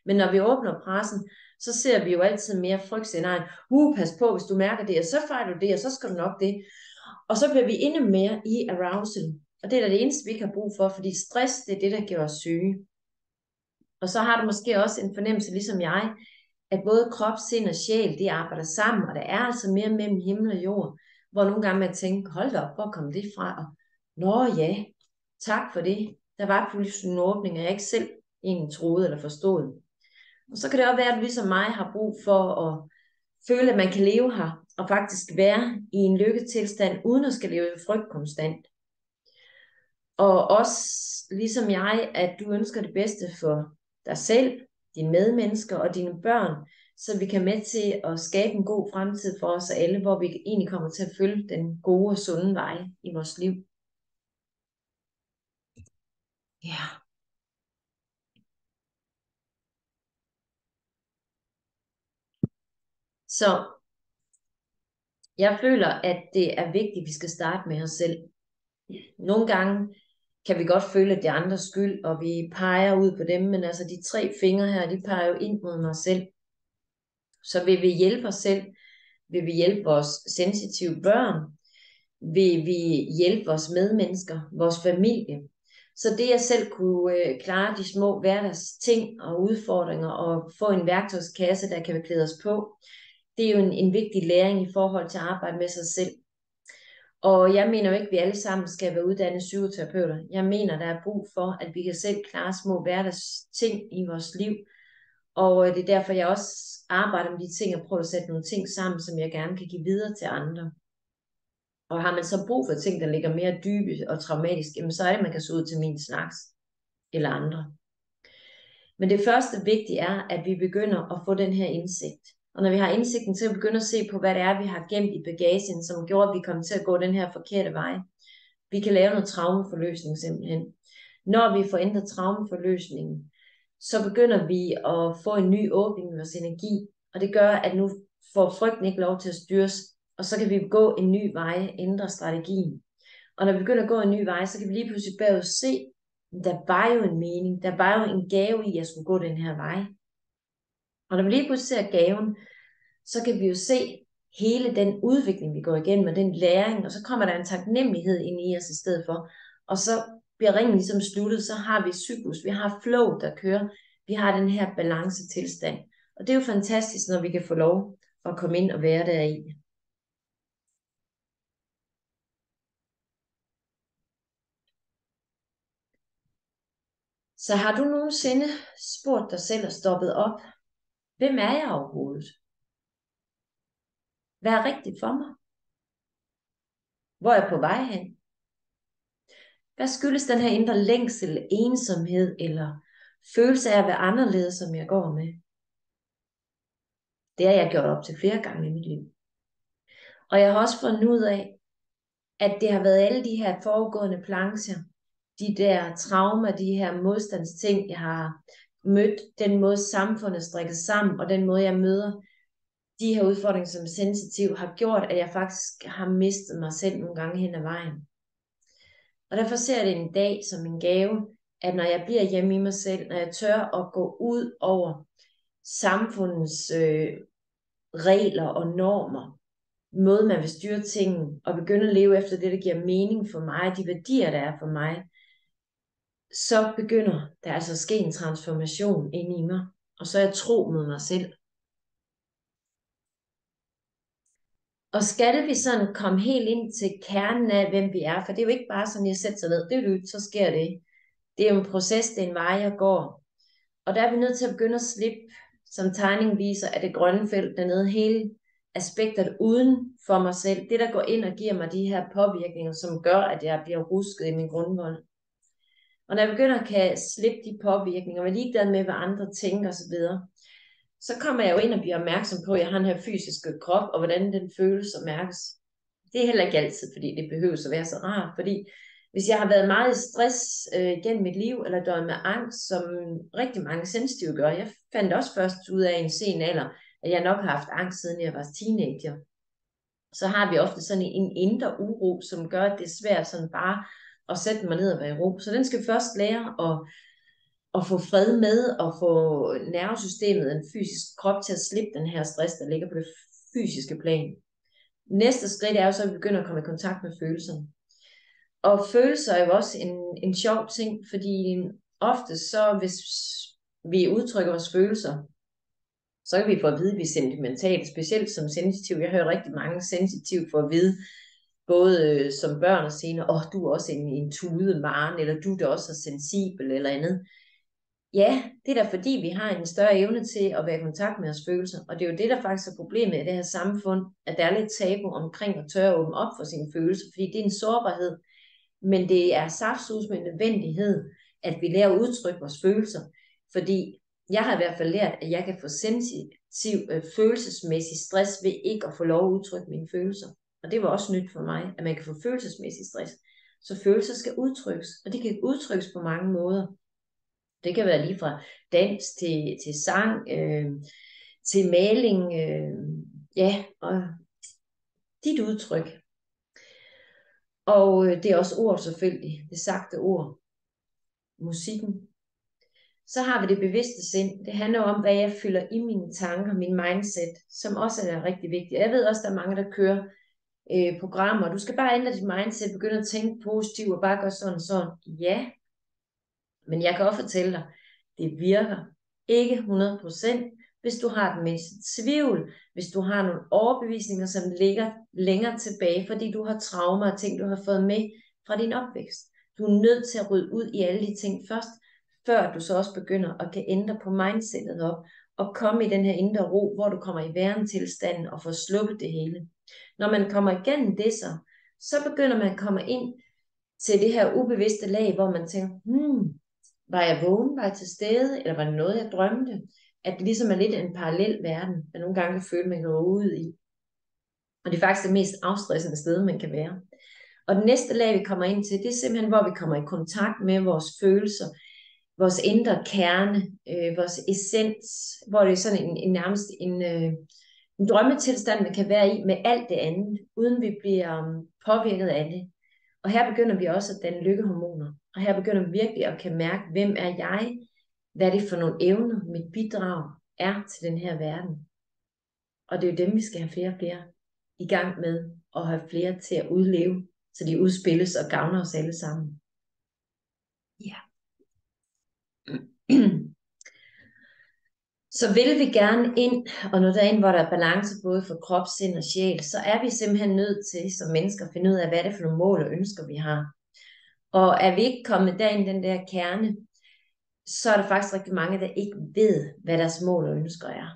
Men når vi åbner pressen, så ser vi jo altid mere frygtscenarien. Pas på, hvis du mærker det, og så fejler du det, og så skal du nok det. Og så bliver vi endnu mere i arousal. Og det er da det eneste, vi ikke har brug for, fordi stress, det er det, der gør os syge. Og så har du måske også en fornemmelse, ligesom jeg, at både krop, sind og sjæl, de arbejder sammen, og der er altså mere mellem himmel og jord, hvor nogle gange man tænker, hold da op, hvor kom det fra? Og, nå ja, tak for det. Der var pludselig nogle åbninger, jeg ikke selv egentlig troede eller forstod. Og så kan det også være, at du ligesom mig har brug for at føle, at man kan leve her, og faktisk være i en lykketilstand, uden at skal leve i frygt konstant. Og også ligesom jeg, at du ønsker det bedste for dig selv, dine medmennesker og dine børn, så vi kan med til at skabe en god fremtid for os alle, hvor vi egentlig kommer til at følge den gode og sunde vej i vores liv. Ja. Så jeg føler, at det er vigtigt, at vi skal starte med os selv. Nogle gange kan vi godt føle, at det er andres skyld, og vi peger ud på dem, men altså de 3 fingre her, de peger jo ind mod os selv. Så vil vi hjælpe os selv, vil vi hjælpe vores sensitive børn, vil vi hjælpe vores medmennesker, vores familie. Så det at selv kunne klare de små hverdags ting og udfordringer og få en værktøjskasse, der kan vi klæde os på, det er jo en vigtig læring i forhold til at arbejde med sig selv. Og jeg mener jo ikke, at vi alle sammen skal være uddannede psykoterapeuter. Jeg mener, der er brug for, at vi kan selv klare små hverdags ting i vores liv. Og det er derfor, jeg også arbejder med de ting og prøver at sætte nogle ting sammen, som jeg gerne kan give videre til andre. Og har man så brug for ting, der ligger mere dybe og traumatiske, jamen så er det, man kan se ud til min slags eller andre. Men det første vigtige er, at vi begynder at få den her indsigt. Og når vi har indsigten til at begynde at se på, hvad det er, vi har gemt i bagagen, som gjorde, at vi kom til at gå den her forkerte vej. Vi kan lave noget traumeforløsning simpelthen. Når vi får ændret traumeforløsningen, så begynder vi at få en ny åbning i vores energi. Og det gør, at nu får frygten ikke lov til at styres. Og så kan vi gå en ny vej, ændre strategien. Og når vi begynder at gå en ny vej, så kan vi lige pludselig bagud se, der var jo en mening, der var jo en gave i, at jeg skulle gå den her vej. Og når vi lige pludselig ser gaven, så kan vi jo se hele den udvikling, vi går igennem, og den læring, og så kommer der en taknemmelighed ind i os i stedet for. Og så bliver ringen ligesom sluttet, så har vi cyklus, vi har flow, der kører, vi har den her balancetilstand. Og det er jo fantastisk, når vi kan få lov at komme ind og være deri. Så har du nogensinde spurgt dig selv og stoppet op? Hvem er jeg overhovedet? Hvad er rigtigt for mig? Hvor er jeg på vej hen? Hvad skyldes den her indre længsel, ensomhed eller følelse af at være anderledes, som jeg går med? Det har jeg gjort op til flere gange i mit liv. Og jeg har også fundet ud af, at det har været alle de her foregående plancher, de der traumer, de her modstandsting, jeg har mødt, den måde samfundet er strikket sammen, og den måde jeg møder de her udfordringer som sensitiv, har gjort, at jeg faktisk har mistet mig selv nogle gange hen ad vejen. Og derfor ser jeg det en dag som en gave, at når jeg bliver hjemme i mig selv, når jeg tør at gå ud over samfundets regler og normer, måde man vil styre tingene, og begynde at leve efter det, der giver mening for mig, de værdier, der er for mig, så begynder der altså at ske en transformation inde i mig, og så er jeg tro mod mig selv. Og skal vi sådan komme helt ind til kernen af, hvem vi er, for det er jo ikke bare sådan, jeg sætter sig ned, så sker det. Det er jo en proces, det er en vej, jeg går. Og der er vi nødt til at begynde at slippe, som tegningen viser, at det grønne felt dernede, hele aspektet uden for mig selv, det der går ind og giver mig de her påvirkninger, som gør, at jeg bliver rusket i min grundvold. Og når jeg begynder at kan slippe de påvirkninger, være ligeglad med, hvad andre tænker osv., så kommer jeg jo ind og bliver opmærksom på, at jeg har den her fysiske krop, og hvordan den føles og mærkes. Det er heller ikke altid, fordi det behøver at være så rart, fordi hvis jeg har været meget i stress gennem mit liv, eller døjet med angst, som rigtig mange sensitive gør, jeg fandt også først ud af i en sen alder, at jeg nok har haft angst, siden jeg var teenager. Så har vi ofte sådan en indre uro, som gør, at det er svært sådan bare at sætte mig ned og være i ro. Så den skal vi først lære at få fred med, og få nervesystemet, den fysiske krop, til at slippe den her stress, der ligger på det fysiske plan. Næste skridt er jo så, at vi begynder at komme i kontakt med følelserne. Og følelser er jo også en sjov ting, fordi ofte så, hvis vi udtrykker vores følelser, så kan vi få at vide, at vi er sentimentale, specielt som sensitiv. Jeg hører rigtig mange sensitive få at vide, både som børn og senere, du er også en tude maren, eller du er da også sensibel, eller andet. Ja, det er da fordi, vi har en større evne til at være i kontakt med vores følelser, og det er jo det, der faktisk er problemet i det her samfund, at der er lidt tabu omkring at tørre at åbne op for sine følelser, fordi det er en sårbarhed, men det er saftsus med nødvendighed, at vi lærer at udtrykke vores følelser, fordi jeg har i hvert fald lært, at jeg kan få sensitiv følelsesmæssig stress ved ikke at få lov at udtrykke mine følelser, og det var også nyt for mig, at man kan få følelsesmæssig stress, så følelser skal udtrykkes, og de kan udtrykkes på mange måder. Det kan være lige fra dans til sang, til maling, ja, og dit udtryk. Og det er også ord selvfølgelig, det sagte ord, musikken. Så har vi det bevidste sind. Det handler om, hvad jeg fylder i mine tanker, min mindset, som også er rigtig vigtigt. Jeg ved også, der er mange, der kører programmer. Du skal bare ændre dit mindset, begynde at tænke positivt og bare gøre sådan og sådan. Ja, men jeg kan også fortælle dig, det virker ikke 100%, hvis du har den mindste tvivl, hvis du har nogle overbevisninger, som ligger længere tilbage, fordi du har traumer og ting, du har fået med fra din opvækst. Du er nødt til at rydde ud i alle de ting først, før du så også begynder at kan ændre på mindsetet op, og komme i den her indre ro, hvor du kommer i værentilstanden og får sluppet det hele. Når man kommer igennem det så begynder man at komme ind til det her ubevidste lag, hvor man tænker, var jeg vågen, var jeg til stede, eller var det noget, jeg drømte? At det ligesom er lidt en parallel verden, man nogle gange kan føle, man kan gå ud i. Og det er faktisk det mest afstressende sted, man kan være. Og det næste lag, vi kommer ind til, det er simpelthen, hvor vi kommer i kontakt med vores følelser, vores indre kerne, vores essens, hvor det er sådan nærmest en drømmetilstand, man kan være i med alt det andet, uden vi bliver påvirket af det. Og her begynder vi også at danne lykkehormoner. Og her begynder vi virkelig at kan mærke, hvem er jeg? Hvad er det for nogle evner, mit bidrag er til den her verden? Og det er jo dem, vi skal have flere og flere i gang med, og have flere til at udleve, så de udspilles og gavner os alle sammen. Ja. Så vil vi gerne ind, og når der er ind, hvor der er balance både for krop, sind og sjæl, så er vi simpelthen nødt til som mennesker at finde ud af, hvad er det for nogle mål og ønsker, vi har. Og er vi ikke kommet derind den der kerne, så er der faktisk rigtig mange, der ikke ved, hvad deres mål og ønsker er.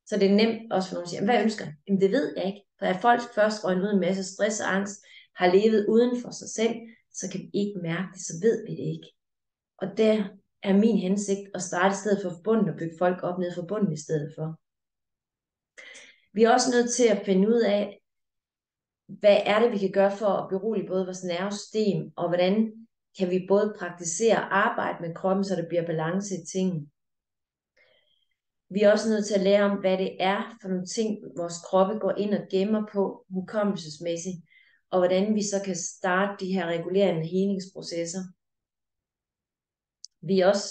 Så det er nemt også for nogen at sige, hvad ønsker jeg? Jamen det ved jeg ikke. For er folk først røgnet ud en masse stress og angst, har levet uden for sig selv, så kan vi ikke mærke det, så ved vi det ikke. Og der er min hensigt at starte i stedet for bunden og bygge folk op ned for bunden i stedet for. Vi er også nødt til at finde ud af, hvad er det, vi kan gøre for at berolige både vores nervesystem, og hvordan kan vi både praktisere og arbejde med kroppen, så der bliver balance i tingene. Vi er også nødt til at lære om, hvad det er for nogle ting, vores kroppe går ind og gemmer på hukommelsesmæssigt, og hvordan vi så kan starte de her regulerende helingsprocesser. Vi er også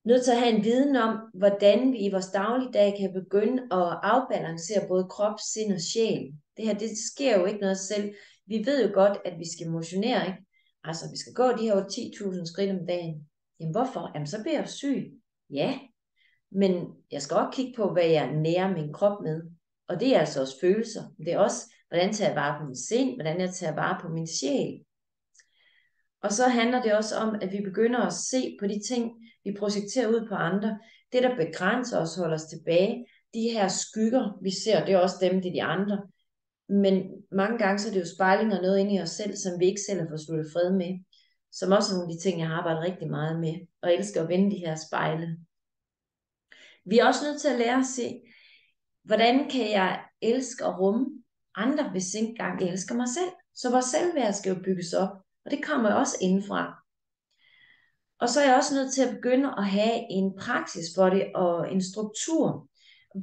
nødt til at have en viden om, hvordan vi i vores dagligdag kan begynde at afbalancere både krop, sind og sjæl. Det her, det sker jo ikke noget selv. Vi ved jo godt, at vi skal motionere, ikke? Altså, vi skal gå de her 10.000 skridt om dagen. Jamen, hvorfor? Jamen, så bliver jeg syg. Ja, men jeg skal også kigge på, hvad jeg nærer min krop med. Og det er altså også følelser. Det er også, hvordan tager jeg vare på min sind, hvordan jeg tager vare på min sjæl. Og så handler det også om, at vi begynder at se på de ting, vi projekterer ud på andre. Det, der begrænser os, holder os tilbage. De her skygger, vi ser, det er også dem, det er de andre. Men mange gange så er det jo spejlinger noget inde i os selv, som vi ikke selv har fået sluttet fred med. Som også er nogle af de ting, jeg har arbejdet rigtig meget med. Og elsker at vende de her spejle. Vi er også nødt til at lære at se, hvordan kan jeg elske og rumme andre, hvis ikke engang jeg elsker mig selv. Så vores selvværd skal jo bygges op, og det kommer jo også indenfra. Og så er jeg også nødt til at begynde at have en praksis for det, og en struktur.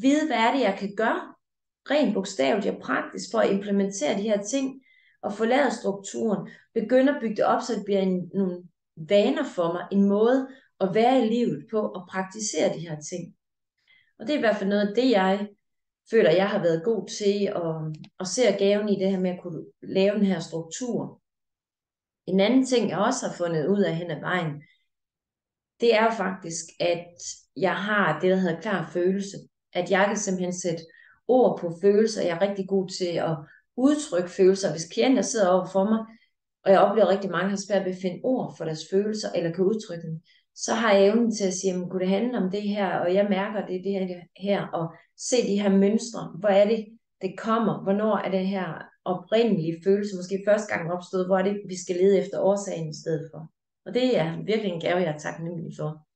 Vide, hvad er det, jeg kan gøre, rent bogstaveligt og praktisk, for at implementere de her ting, og få lavet strukturen. Begynde at bygge det op, så det bliver nogle vaner for mig, en måde at være i livet på, og praktisere de her ting. Og det er i hvert fald noget af det, jeg føler, jeg har været god til, og ser gaven i det her med at kunne lave den her struktur. En anden ting, jeg også har fundet ud af hen ad vejen, det er jo faktisk, at jeg har det, der hedder klar følelse. At jeg kan simpelthen sætte ord på følelser. Jeg er rigtig god til at udtrykke følelser. Hvis klienter sidder over for mig, og jeg oplever rigtig mange har svært ved at finde ord for deres følelser, eller kan udtrykke dem, så har jeg evnen til at sige, kunne det handle om det her, og jeg mærker det her, og se de her mønstre. Hvor er det, det kommer? Hvornår er det her oprindelige følelse, måske første gang opstået? Hvor er det, vi skal lede efter årsagen i stedet for? Og det er virkelig en gave, jeg er taknemmelig for.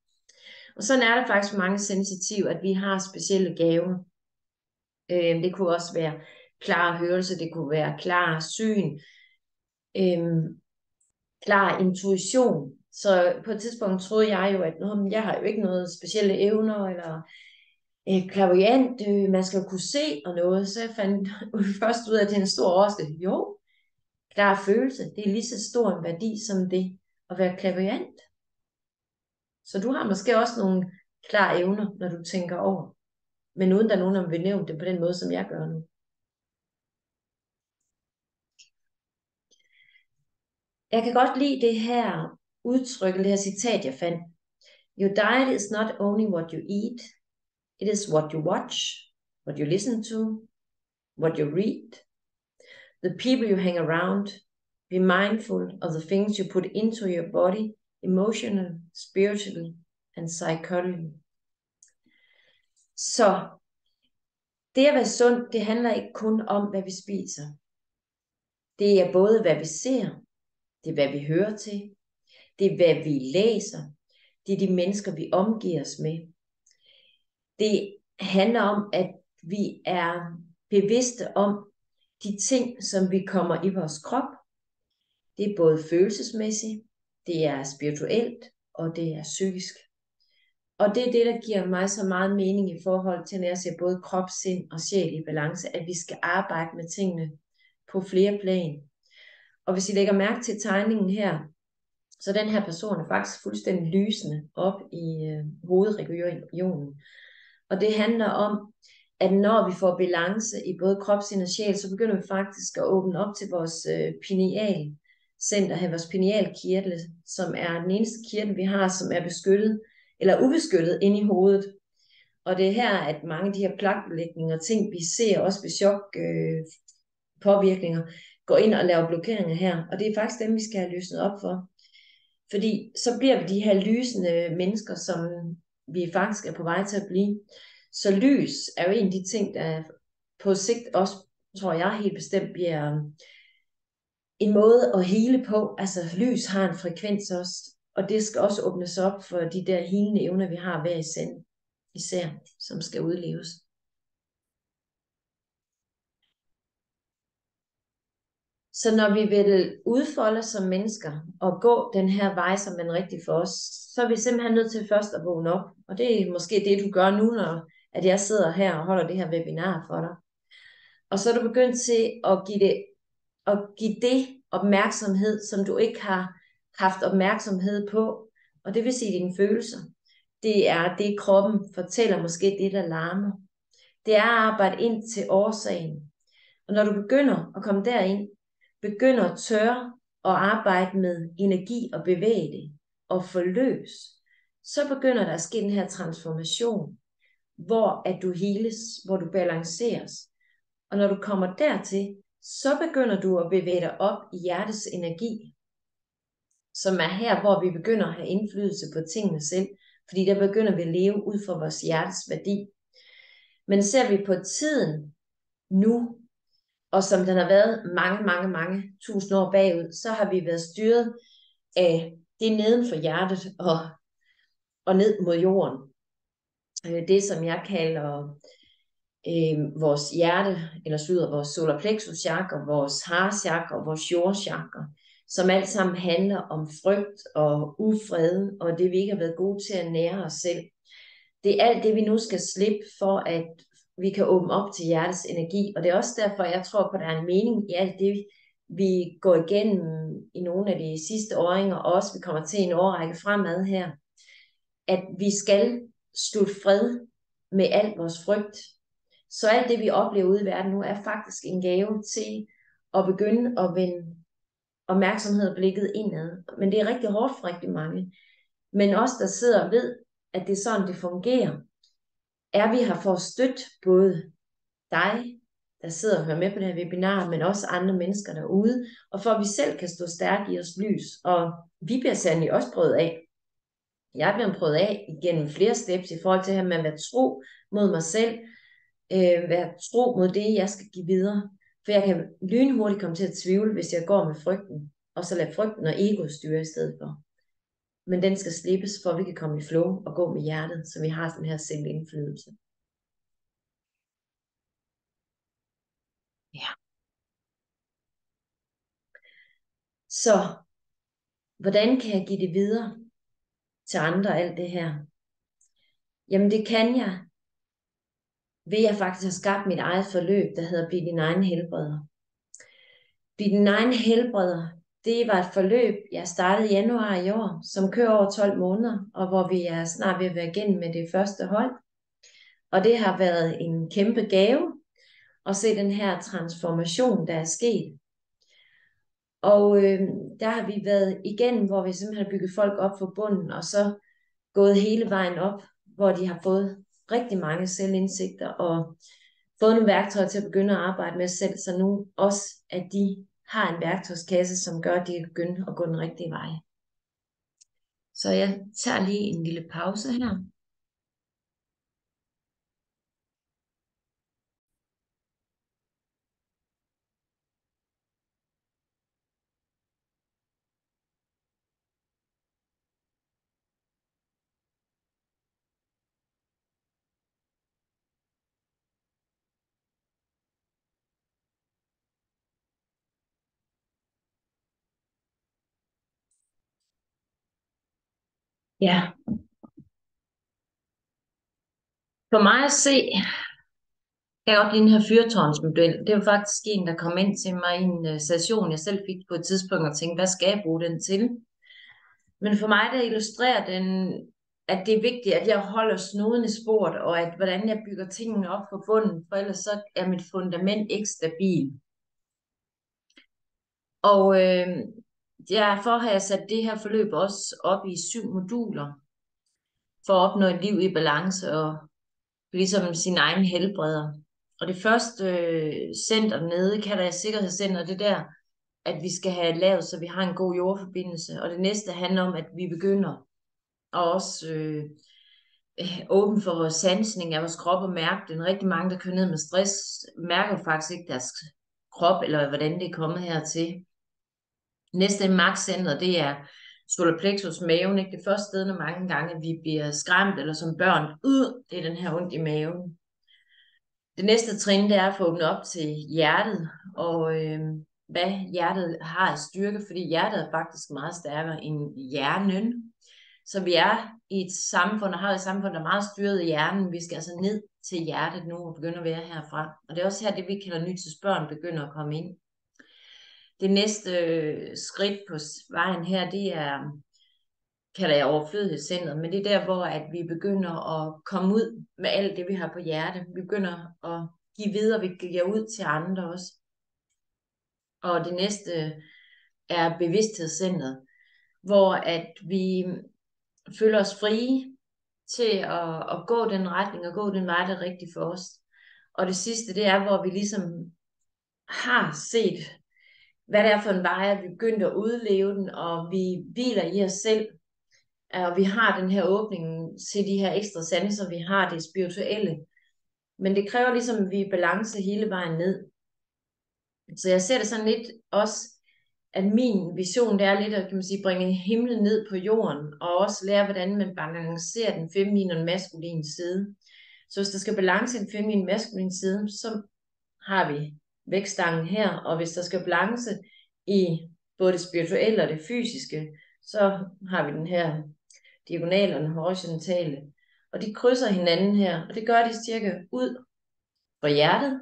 Og sådan er det faktisk for mange sensitive, at vi har specielle gaver. Det kunne også være klar hørelse, det kunne være klar syn, klar intuition. Så på et tidspunkt troede jeg jo, at jeg har jo ikke noget specielle evner, eller clairvoyant, man skal jo kunne se og noget. Så jeg fandt først ud af, at det er en stor overraskelse. Jo, klar følelse, det er lige så stor en værdi som det at være clairvoyant. Så du har måske også nogle klare evner, når du tænker over. Men uden der er nogen, der vil nævne det på den måde, som jeg gør nu. Jeg kan godt lide det her udtryk, det her citat, jeg fandt. Your diet is not only what you eat, it is what you watch, what you listen to, what you read, the people you hang around. Be mindful of the things you put into your body, emotionally, spiritually and psychologically. Så det at være sund, det handler ikke kun om, hvad vi spiser. Det er både, hvad vi ser, det er, hvad vi hører til, det er, hvad vi læser, det er de mennesker, vi omgiver os med. Det handler om, at vi er bevidste om de ting, som vi kommer i vores krop. Det er både følelsesmæssigt, det er spirituelt, og det er psykisk. Og det er det, der giver mig så meget mening i forhold til, når jeg ser både krop, sind og sjæl i balance, at vi skal arbejde med tingene på flere plan. Og hvis I lægger mærke til tegningen her, så den her person er faktisk fuldstændig lysende op i hovedregionen. Og det handler om, at når vi får balance i både krop, sind og sjæl, så begynder vi faktisk at åbne op til vores pinealcenter, her vores pinealkirtel, som er den eneste kirtel, vi har, som er beskyttet eller ubeskyttet inde i hovedet. Og det er her, at mange af de her plakbelægninger, ting vi ser også ved chok påvirkninger, går ind og laver blokeringer her. Og det er faktisk dem, vi skal have løsnet op for. Fordi så bliver vi de her lysende mennesker, som vi faktisk er på vej til at blive. Så lys er jo en af de ting, der på sigt også, tror jeg helt bestemt, bliver en måde at hele på. Altså lys har en frekvens også, og det skal også åbnes op for de der helende evner, vi har hver især, som skal udleves. Så når vi vil udfolde som mennesker og gå den her vej, som er rigtig for os, så er vi simpelthen nødt til først at vågne op. Og det er måske det, du gør nu, når at jeg sidder her og holder det her webinar for dig. Og så er du begyndt til at give det opmærksomhed, som du ikke har haft opmærksomhed på. Og det vil sige dine følelser. Det er det, kroppen fortæller, måske det, der larmer. Det er at arbejde ind til årsagen. Og når du begynder at komme derind, begynder at tørre og arbejde med energi og bevæge det og få løs, så begynder der at ske den her transformation, hvor at du heles, hvor du balanceres. Og når du kommer dertil, så begynder du at bevæge dig op i hjertets energi, som er her, hvor vi begynder at have indflydelse på tingene selv, fordi der begynder vi at leve ud fra vores hjertes værdi. Men ser vi på tiden nu, og som den har været mange tusind år bagud, så har vi været styret af det neden for hjertet og ned mod jorden. det, som jeg kalder vores hjerte, eller slutter vores solar plexus chakra, vores heart-chakra og vores jordchakra, som alt sammen handler om frygt og ufred, og det vi ikke har været gode til at nære os selv. Det er alt det, vi nu skal slippe, for at vi kan åbne op til hjertets energi. Og det er også derfor, jeg tror på, at der er en mening i alt det, vi går igennem i nogle af de sidste åringer, og også vi kommer til en årrække fremad her, at vi skal slutte fred med al vores frygt. Så alt det, vi oplever ude i verden nu, er faktisk en gave til at begynde at vende opmærksomhed og blikket indad. Men det er rigtig hårdt for rigtig mange. Men os, der sidder og ved, at det er sådan, det fungerer, er, vi har fået støtte både dig, der sidder og hører med på det her webinar, men også andre mennesker derude, og for at vi selv kan stå stærke i os lys. Og vi bliver sandelig også prøvet af. Jeg er blevet prøvet af igennem flere steps i forhold til at man være tro mod mig selv, være tro mod det, jeg skal give videre. For jeg kan lynhurtigt komme til at tvivle, hvis jeg går med frygten, og så lade frygten og ego styre i stedet for. Men den skal slippes, for at vi kan komme i flow og gå med hjertet, så vi har den her selvindflydelse. Ja. Så, hvordan kan jeg give det videre til andre, alt det her? Jamen det kan jeg, ved jeg faktisk har skabt mit eget forløb, der hedder Bliv din egen helbreder. Bliv din egen helbreder, det var et forløb, jeg startede i januar i år, som kører over 12 måneder, og hvor vi er snart ved at være igennem med det første hold. Og det har været en kæmpe gave at se den her transformation, der er sket. Og der har vi været igennem, hvor vi simpelthen har bygget folk op for bunden, og så gået hele vejen op, hvor de har fået rigtig mange selvindsigter, og fået nogle værktøjer til at begynde at arbejde med sig selv, så nu også, at de har en værktøjskasse, som gør, at de kan begynde at gå den rigtige vej. Så jeg tager lige en lille pause her. Ja. For mig at se, kan jeg godt lide den her fyrtårnsmodel. Det var faktisk en, der kom ind til mig i en session, jeg selv fik på et tidspunkt, og tænkte, hvad skal jeg bruge den til? Men for mig, der illustrerer den, at det er vigtigt, at jeg holder snuden i sporet, og at hvordan jeg bygger tingene op fra bunden, for ellers så er mit fundament ikke stabilt. Og derfor har jeg sat det her forløb også op i 7 moduler, for at opnå et liv i balance og ligesom sin egen helbreder. Og det første center nede, kalder jeg sikkerhedscenter, det der, at vi skal have lavet, så vi har en god jordforbindelse. Og det næste handler om, at vi begynder at også åbne for vores sansning af vores krop og mærke den. Rigtig mange, der kører ned med stress, mærker faktisk ikke deres krop, eller hvordan det er kommet hertil. Næste magtcenter, det er solar plexus, maven, ikke? Det første sted, når mange gange vi bliver skræmt, eller som børn, det er den her ondt i maven. Det næste trin, det er at få åbnet op til hjertet, og hvad hjertet har af styrke, fordi hjertet er faktisk meget stærkere end hjernen. Så vi er i et samfund, og har et samfund, der er meget styret i hjernen. Vi skal altså ned til hjertet nu og begynde at være herfra. Og det er også her, det vi kalder nutidsbørn begynder at komme ind. Det næste skridt på vejen her, det er, kalder jeg overflødighedscentret, men det er der, hvor at vi begynder at komme ud med alt det, vi har på hjerte. Vi begynder at give videre, vi giver ud til andre også. Og det næste er bevidsthedscentret, hvor at vi føler os frie til at gå den retning og gå den vej, der er rigtig for os. Og det sidste, det er, hvor vi ligesom har set, hvad det er for en vej, at vi begyndte at udleve den, og vi hviler i os selv, og vi har den her åbning til de her ekstra sanser, vi har det spirituelle. Men det kræver ligesom, at vi er balance hele vejen ned. Så jeg ser det sådan lidt også, at min vision, det er lidt at, kan man sige, bringe himlen ned på jorden, og også lære, hvordan man balancerer den feminine og den maskuline side. Så hvis der skal balance i den feminine og maskuline side, så har vi vækstangen her, og hvis der skal balance i både det spirituelle og det fysiske, så har vi den her diagonale og den horisontale. Og de krydser hinanden her, og det gør de cirka ud fra hjertet.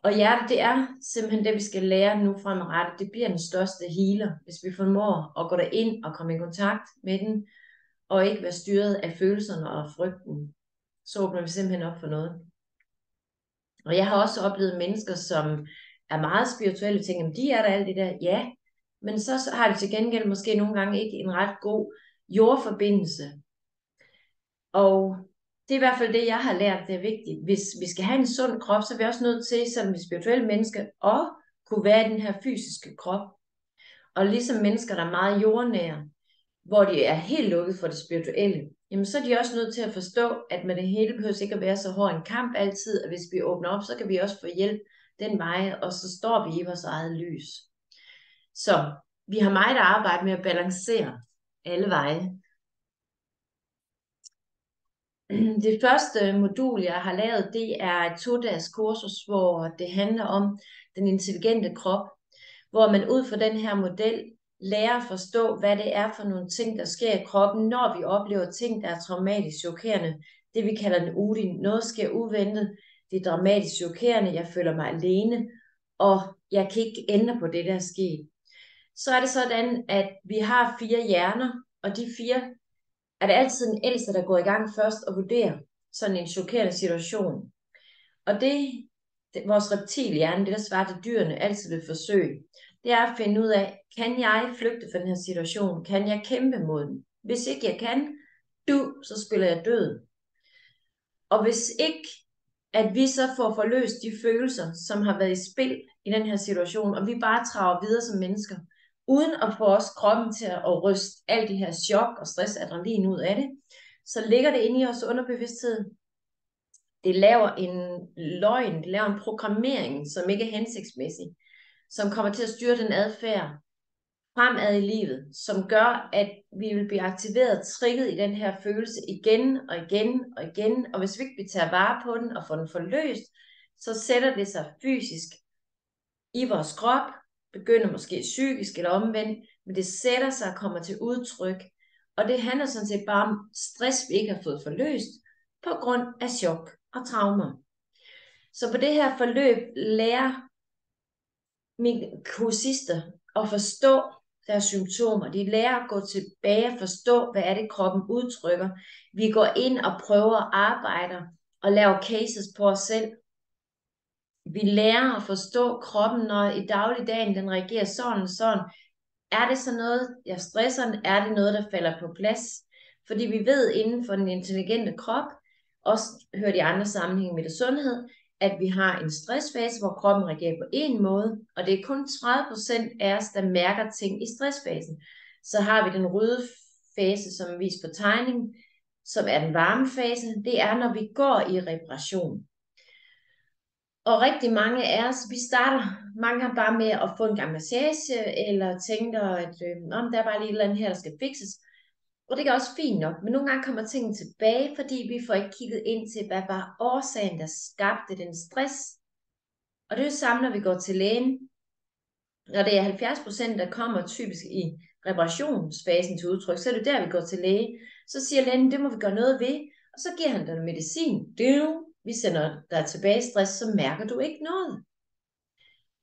Og hjertet, det er simpelthen det, vi skal lære nu fremadrettet. Det bliver den største healer, hvis vi formår at gå derind og komme i kontakt med den, og ikke være styret af følelserne og frygten. Så åbner vi simpelthen op for noget. Og jeg har også oplevet mennesker, som er meget spirituelle, og tænker, de er der alt det der, ja, men så har de til gengæld måske nogle gange ikke en ret god jordforbindelse. Og det er i hvert fald det, jeg har lært, det er vigtigt. Hvis vi skal have en sund krop, så er vi også nødt til, som vi spirituelle mennesker, at kunne være i den her fysiske krop. Og ligesom mennesker, der er meget jordnære, hvor de er helt lukket for det spirituelle, jamen så er de også nødt til at forstå, at med det hele behøver ikke at være så hård en kamp altid, og hvis vi åbner op, så kan vi også få hjælp den vej, og så står vi i vores eget lys. Så vi har meget at arbejde med at balancere alle veje. Det første modul, jeg har lavet, det er et 2-dages kursus, hvor det handler om den intelligente krop, hvor man ud fra den her model lærer at forstå, hvad det er for nogle ting, der sker i kroppen, når vi oplever ting, der er traumatisk chokerende. Det vi kalder en UDI. Noget sker uventet, det er dramatisk chokerende, jeg føler mig alene, og jeg kan ikke ændre på det, der er sket. Så er det sådan, at vi har 4 hjerner, og de 4 er det altid den ældste, der går i gang først og vurderer sådan en chokerende situation. Og det vores reptilhjerne, det der svarer til dyrene, altid vil forsøge, det er at finde ud af, kan jeg flygte fra den her situation? Kan jeg kæmpe mod den? Hvis ikke jeg kan, så spiller jeg død. Og hvis ikke, at vi så får forløst de følelser, som har været i spil i den her situation, og vi bare trager videre som mennesker, uden at få os kroppen til at ryste alt det her chok og stress, adrenalin ud af det, så ligger det inde i os underbevidsthed. Det laver en løgn, det laver en programmering, som ikke er hensigtsmæssig, som kommer til at styre den adfærd fremad i livet, som gør, at vi vil blive aktiveret, trigget i den her følelse igen og igen og igen, og hvis vi ikke tager vare på den og får den forløst, så sætter det sig fysisk i vores krop, begynder måske psykisk eller omvendt, men det sætter sig og kommer til udtryk, og det handler sådan set bare om stress, vi ikke har fået forløst, på grund af chok og traumer. Så på det her forløb lærer mine kursister at forstå deres symptomer. De lærer at gå tilbage og forstå, hvad er det kroppen udtrykker. Vi går ind og prøver at arbejde og lave cases på os selv. Vi lærer at forstå kroppen, når i dagligdagen den reagerer sådan og sådan. Er det så noget, jeg stresser? Er det noget, der falder på plads? Fordi vi ved inden for den intelligente krop, også hører de andre sammenhænge med det sundhed, at vi har en stressfase, hvor kroppen reagerer på en måde, og det er kun 30% af os, der mærker ting i stressfasen. Så har vi den røde fase, som er vist på tegning, som er den varme fase. Det er, når vi går i reparation. Og rigtig mange af os, vi starter mange gange bare med at få en gang massage, eller tænker, at der er bare lige et eller andet her, der skal fikses. Og det er også fint nok, men nogle gange kommer tingene tilbage, fordi vi får ikke kigget ind til, hvad var årsagen, der skabte den stress. Og det er jo samme, når vi går til lægen. Når det er 70%, der kommer typisk i reparationsfasen til udtryk, så er det der, vi går til læge. Så siger lægen, det må vi gøre noget ved, og så giver han dig medicin. Vi sender dig tilbage i stress, så mærker du ikke noget.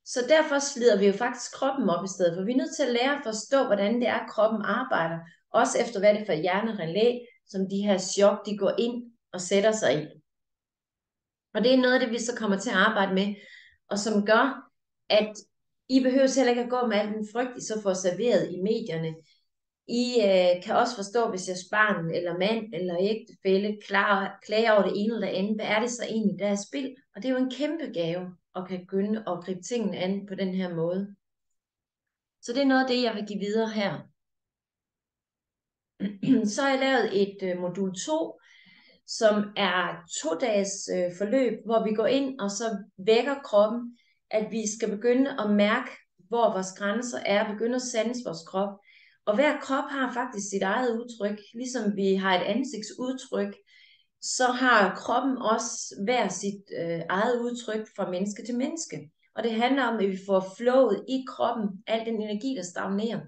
Så derfor slider vi jo faktisk kroppen op i stedet, for vi er nødt til at lære at forstå, hvordan det er, kroppen arbejder. Også efter hvad det er for hjernerelæ, som de her chok, de går ind og sætter sig i. Og det er noget af det, vi så kommer til at arbejde med, og som gør, at I behøver heller ikke at gå med al den frygt, I så får serveret i medierne. I kan også forstå, hvis jeres barn, eller mand, eller ægtefælle klager over det ene eller det andet. Hvad er det så egentlig, der er spil? Og det er jo en kæmpe gave, at kan begynde at gribe tingene an på den her måde. Så det er noget af det, jeg vil give videre her. Så har jeg lavet et modul 2, som er 2-dages forløb, hvor vi går ind og så vækker kroppen, at vi skal begynde at mærke hvor vores grænser er, begynde at sanse vores krop. Og hver krop har faktisk sit eget udtryk, ligesom vi har et ansigtsudtryk, så har kroppen også hver sit eget udtryk fra menneske til menneske. Og det handler om, at vi får flowet i kroppen, al den energi, der stagnerer.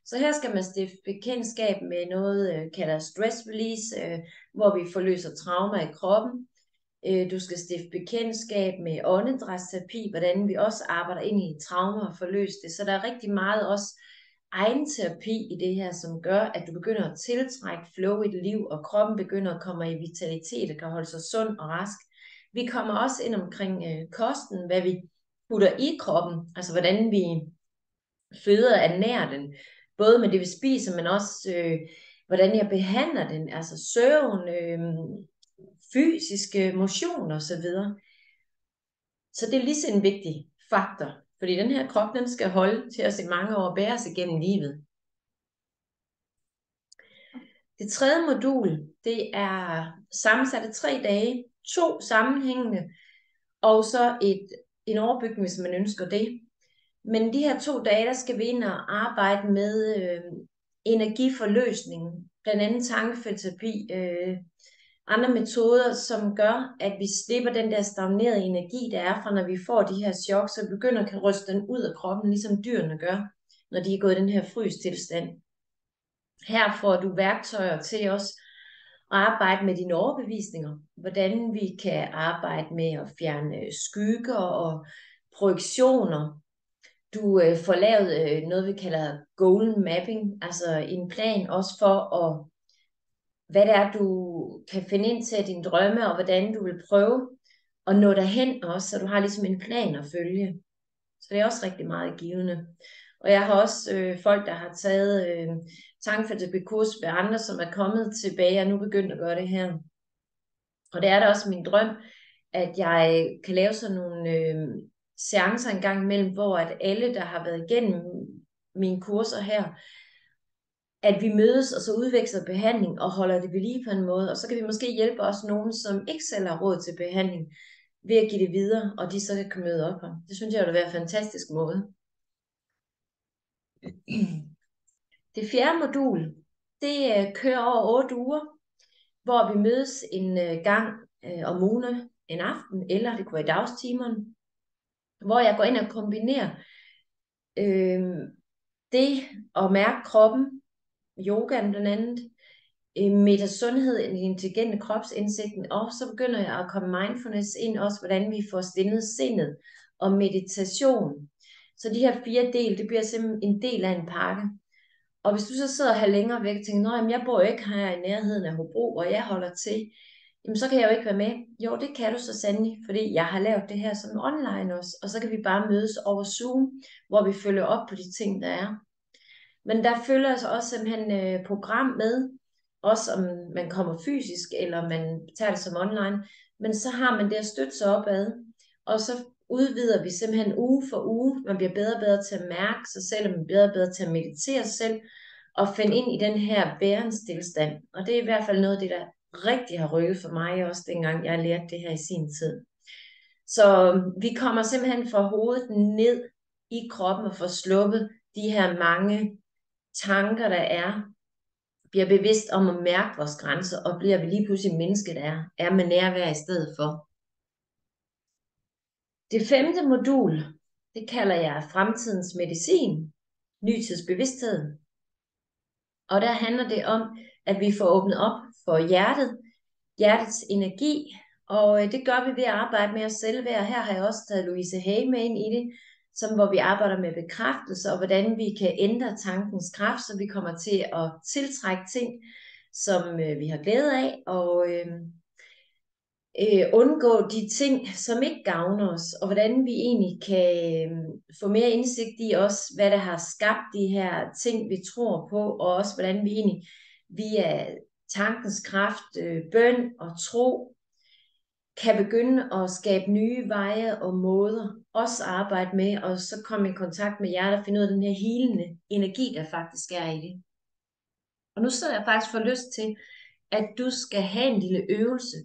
Så her skal man stifte bekendtskab med noget, kalder stress release, hvor vi forløser traumer i kroppen. Du skal stifte bekendtskab med åndedrætsterapi, hvordan vi også arbejder ind i traumer og forløse det. Så der er rigtig meget også egenterapi i det her, som gør, at du begynder at tiltrække flow i dit liv, og kroppen begynder at komme i vitalitet og kan holde sig sund og rask. Vi kommer også ind omkring kosten, hvad vi putter i kroppen, altså hvordan vi føder og ernærer den, både med det vi spiser, men også hvordan jeg behandler den, altså søvn, fysiske motion og så videre. Så det er lige så en vigtig faktor, fordi den her krop, den skal holde til os i mange år og bære sig gennem livet. Det tredje modul, det er sammensat af 3 dage, 2 sammenhængende, og så en overbygning, hvis man ønsker det. Men de her 2 dage, der skal vi ind og arbejde med energiforløsning, blandt andet tankefeltterapi, andre metoder, som gør, at vi slipper den der stagnerede energi, der er fra, når vi får de her chok, så vi begynder at ryste den ud af kroppen, ligesom dyrene gør, når de er gået i den her frystilstand. Her får du værktøjer til os at arbejde med dine overbevisninger, hvordan vi kan arbejde med at fjerne skygger og projektioner. Du får lavet noget, vi kalder goal mapping, altså en plan også for, hvad det er, du kan finde ind til dine drømme, og hvordan du vil prøve at nå derhen også, så du har ligesom en plan at følge. Så det er også rigtig meget givende. Og jeg har også folk, der har taget tankefeltterapi-kurs ved andre, som er kommet tilbage og nu begyndt at gøre det her. Og det er da også min drøm, at jeg kan lave sådan nogle seancer en gang imellem, hvor at alle, der har været igennem mine kurser her, at vi mødes og så udveksler behandling og holder det ved lige på en måde, og så kan vi måske hjælpe også nogen, som ikke selv har råd til behandling, ved at give det videre, og de så kan møde op her. Det synes jeg vil være en fantastisk måde. Det 4. modul, det kører over 8 uger, hvor vi mødes en gang om ugen, en aften, eller det kunne være i dagstimerne, hvor jeg går ind og kombinerer det at mærke kroppen, yogaen blandt andet, metasundhed, en intelligente kropsindsigten, og så begynder jeg at komme mindfulness ind også, hvordan vi får stillet sindet, og meditation. Så de her 4 dele, det bliver simpelthen en del af en pakke. Og hvis du så sidder her længere væk og tænker, jamen jeg bor jo ikke her i nærheden af Hobro, hvor jeg holder til, jamen så kan jeg jo ikke være med. Jo, det kan du så sandelig, fordi jeg har lavet det her som online også, og så kan vi bare mødes over Zoom, hvor vi følger op på de ting, der er. Men der følger altså også simpelthen program med, også om man kommer fysisk, eller man tager det som online, men så har man det at støtte sig opad, og så udvider vi simpelthen uge for uge. Man bliver bedre og bedre til at mærke sig selv, og man bliver bedre og bedre til at meditere sig selv, og finde ind i den her værenstilstand. Og det er i hvert fald noget af det, der rigtig har rykket for mig også, dengang jeg lærte det her i sin tid. Så vi kommer simpelthen fra hovedet ned i kroppen og får sluppet de her mange tanker, der bliver bevidst om at mærke vores grænser, og bliver vi lige pludselig mennesket er med nærvær i stedet for. Det 5. modul, det kalder jeg fremtidens medicin, nytidsbevidsthed. Og der handler det om, at vi får åbnet op for hjertets energi, og det gør vi ved at arbejde med os selv. Her har jeg også taget Louise Hay med ind i det, hvor vi arbejder med bekræftelse, og hvordan vi kan ændre tankens kraft, så vi kommer til at tiltrække ting, som vi har glæde af, og undgå de ting, som ikke gavner os, og hvordan vi egentlig kan få mere indsigt i os, hvad der har skabt de her ting, vi tror på, og også hvordan vi egentlig via tankens kraft, bøn og tro, kan begynde at skabe nye veje og måder, også arbejde med, og så komme i kontakt med hjertet og finde ud af den her helende energi, der faktisk er i det. Og nu sidder jeg faktisk for lyst til, at du skal have en lille øvelse.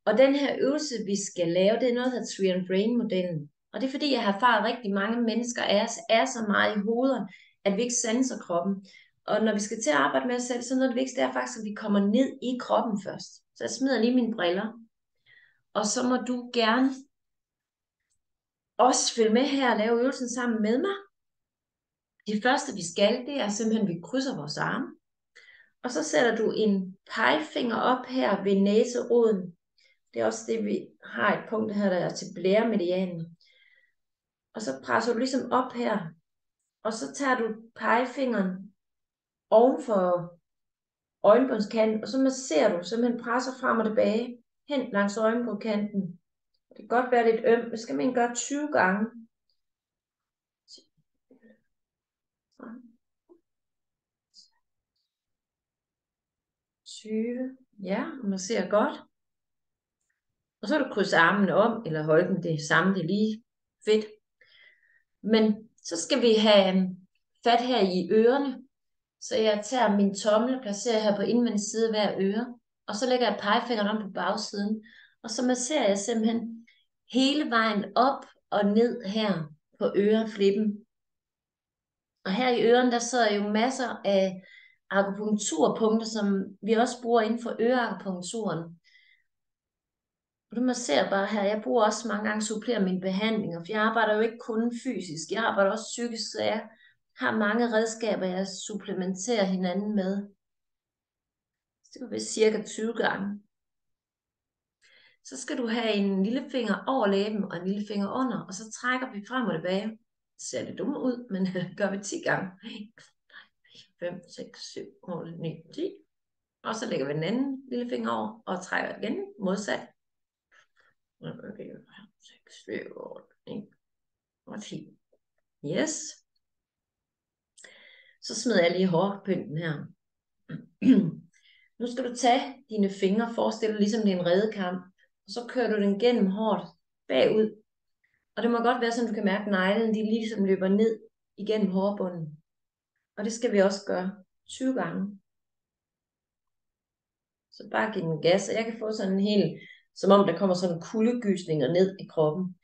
Og den her øvelse, vi skal lave, det er noget, der hedder Tree and Brain-modellen. Og det er fordi, jeg har erfaret, at rigtig mange mennesker er så meget i hovedet, at vi ikke sanser kroppen. Og når vi skal til at arbejde med os selv, så noget af det vigtigste er faktisk, at vi kommer ned i kroppen først. Så jeg smider lige mine briller. Og så må du gerne også følge med her og lave øvelsen sammen med mig. Det første, vi skal, det er simpelthen, at vi krydser vores arme. Og så sætter du en pegefinger op her ved næseroden. Det er også det, vi har et punkt her, der er til blæremedianen. Og så presser du ligesom op her. Og så tager du pegefingeren oven for øjenbrynskanten, og så masserer du, simpelthen presser frem og tilbage, hen langs øjenbrynkanten. Det kan godt være lidt ømt, det skal man gøre 20 gange. 20, ja, og masserer godt. Og så kan du krydse armene om, eller holde dem det samme, det er lige fedt. Men så skal vi have fat her i ørerne. Så jeg tager min tommel og placerer her på indvendig side af hver øre. Og så lægger jeg pegefingeren om på bagsiden. Og så masserer jeg simpelthen hele vejen op og ned her på øreflippen. Og her i ørerne, der sidder jo masser af akupunkturpunkter, som vi også bruger inden for øreakupunkturen. Og du masserer bare her. Jeg bruger også mange gange supplerer mine behandlinger, for jeg arbejder jo ikke kun fysisk, jeg arbejder også psykisk, så jeg har mange redskaber, jeg supplementerer hinanden med. Så det var cirka 20 gange. Så skal du have en lille finger over læben og en lille finger under, og så trækker vi frem og tilbage. Det ser lidt dumt ud, men gør vi 10 gange. 5, 6, 7, 8, 9, 10. Og så lægger vi den anden lille finger over og trækker igen modsat. 6, 7, 8, 9 og 10. Yes. Så smider jeg lige hårpynten her. Nu skal du tage dine fingre, forestil dig ligesom det er en redekam, og så kører du den gennem håret bagud. Og det må godt være sådan, du kan mærke, at neglene de ligesom løber ned igennem hårbunden. Og det skal vi også gøre 20 gange. Så bare giv den gas, og jeg kan få sådan en helt, som om der kommer sådan kuldegysninger ned i kroppen.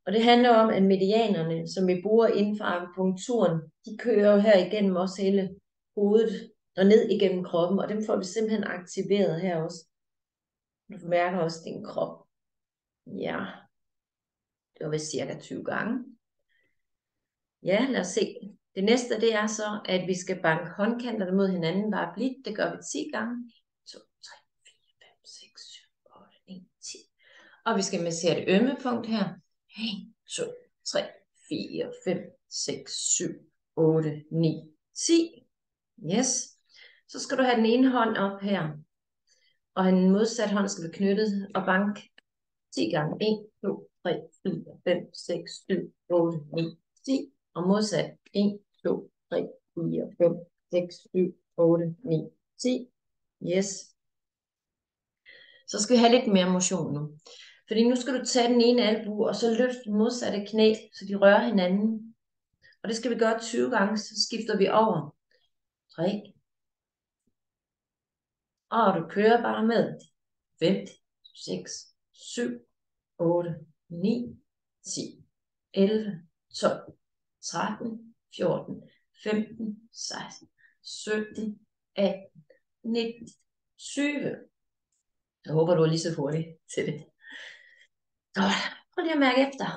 Og det handler om, at medianerne, som vi bruger inden for akupunkturen, de kører her igennem også hele hovedet og ned igennem kroppen, og dem får vi simpelthen aktiveret her også. Du mærker også din krop. Ja, det var vist cirka 20 gange. Ja, lad os se. Det næste, det er så, at vi skal banke håndkanterne mod hinanden bare blidt. Det gør vi 10 gange. 2, 3, 4, 5, 6, 7, 8, 9, 10. Og vi skal massere det ømme punkt her. 1, 2, 3, 4, 5, 6, 7, 8, 9, 10. Yes. Så skal du have den ene hånd op her. Og en modsat hånd skal være knyttet og bank 10 gange. 1, 2, 3, 4, 5, 6, 7, 8, 9, 10. Og modsat 1, 2, 3, 4, 5, 6, 7, 8, 9, 10. Yes. Så skal vi have lidt mere motion nu. Fordi nu skal du tage den ene albue, og så løfte den modsatte knæ, så de rører hinanden. Og det skal vi gøre 20 gange, så skifter vi over. 3. Og du kører bare med. 5, 6, 7, 8, 9, 10, 11, 12, 13, 14, 15, 16, 17, 18, 19, 20. Jeg håber, du er lige så hurtig til det. Prøv lige at mærke efter.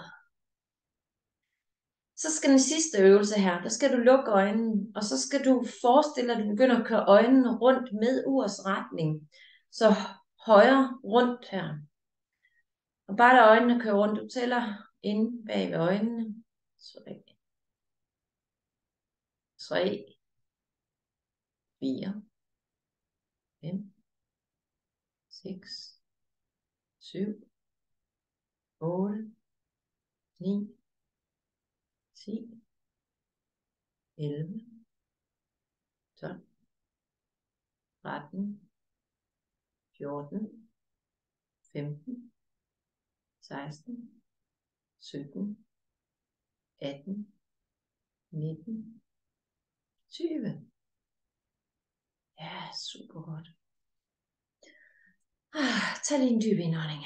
Så skal den sidste øvelse her, der skal du lukke øjnene, og så skal du forestille dig, at du begynder at køre øjnene rundt med urs retning. Så højre rundt her. Og bare lad øjnene køre rundt. Du tæller inde bag ved øjnene. 3, 4, 5, 6, 7, 8, 9, 10, 11, 12, 13, 14, 15, 16, 17, 18, 19, 20. Ja, super godt. Tag lige en dyb indånding.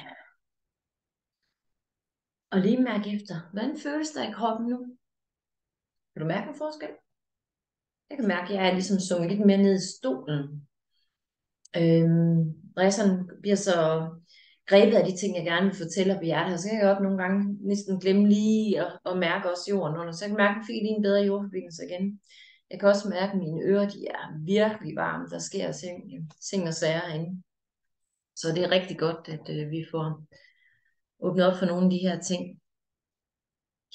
Og lige mærke efter, hvordan føles der i kroppen nu? Kan du mærke en forskel? Jeg kan mærke, at jeg er ligesom sunget lidt mere ned i stolen. Når jeg sådan bliver så grebet af de ting, jeg gerne vil fortælle op i hjertet, så kan jeg godt nogle gange næsten glemme lige at mærke også jorden under. Så jeg kan mærke, at jeg fik lige en bedre jordforbindelse igen. Jeg kan også mærke, at mine ører, de er virkelig varme. Der sker ting og sager herinde. Så det er rigtig godt, at vi får åbnet op for nogle af de her ting.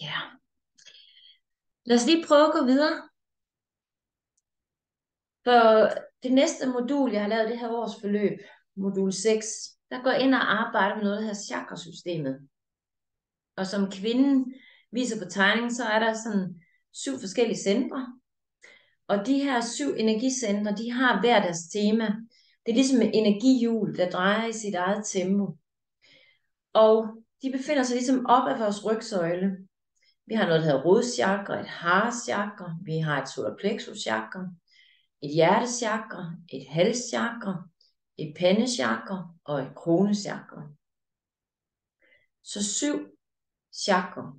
Ja. Lad os lige prøve at gå videre. For det næste modul, jeg har lavet det her års forløb, modul 6, der går ind og arbejder med noget, der hedder chakrasystemet. Og som kvinden viser på tegningen, så er der sådan 7 forskellige centre. Og de her 7 energicentre, de har hver deres tema. Det er ligesom et energihjul, der drejer i sit eget tempo. Og de befinder sig ligesom op af vores rygsøjle. Vi har noget, der hedder rodchakra, et harechakra, vi har et solarplexuschakra, et hjertechakra, et halschakra, et pandechakra og et kronechakra. Så 7 chakra.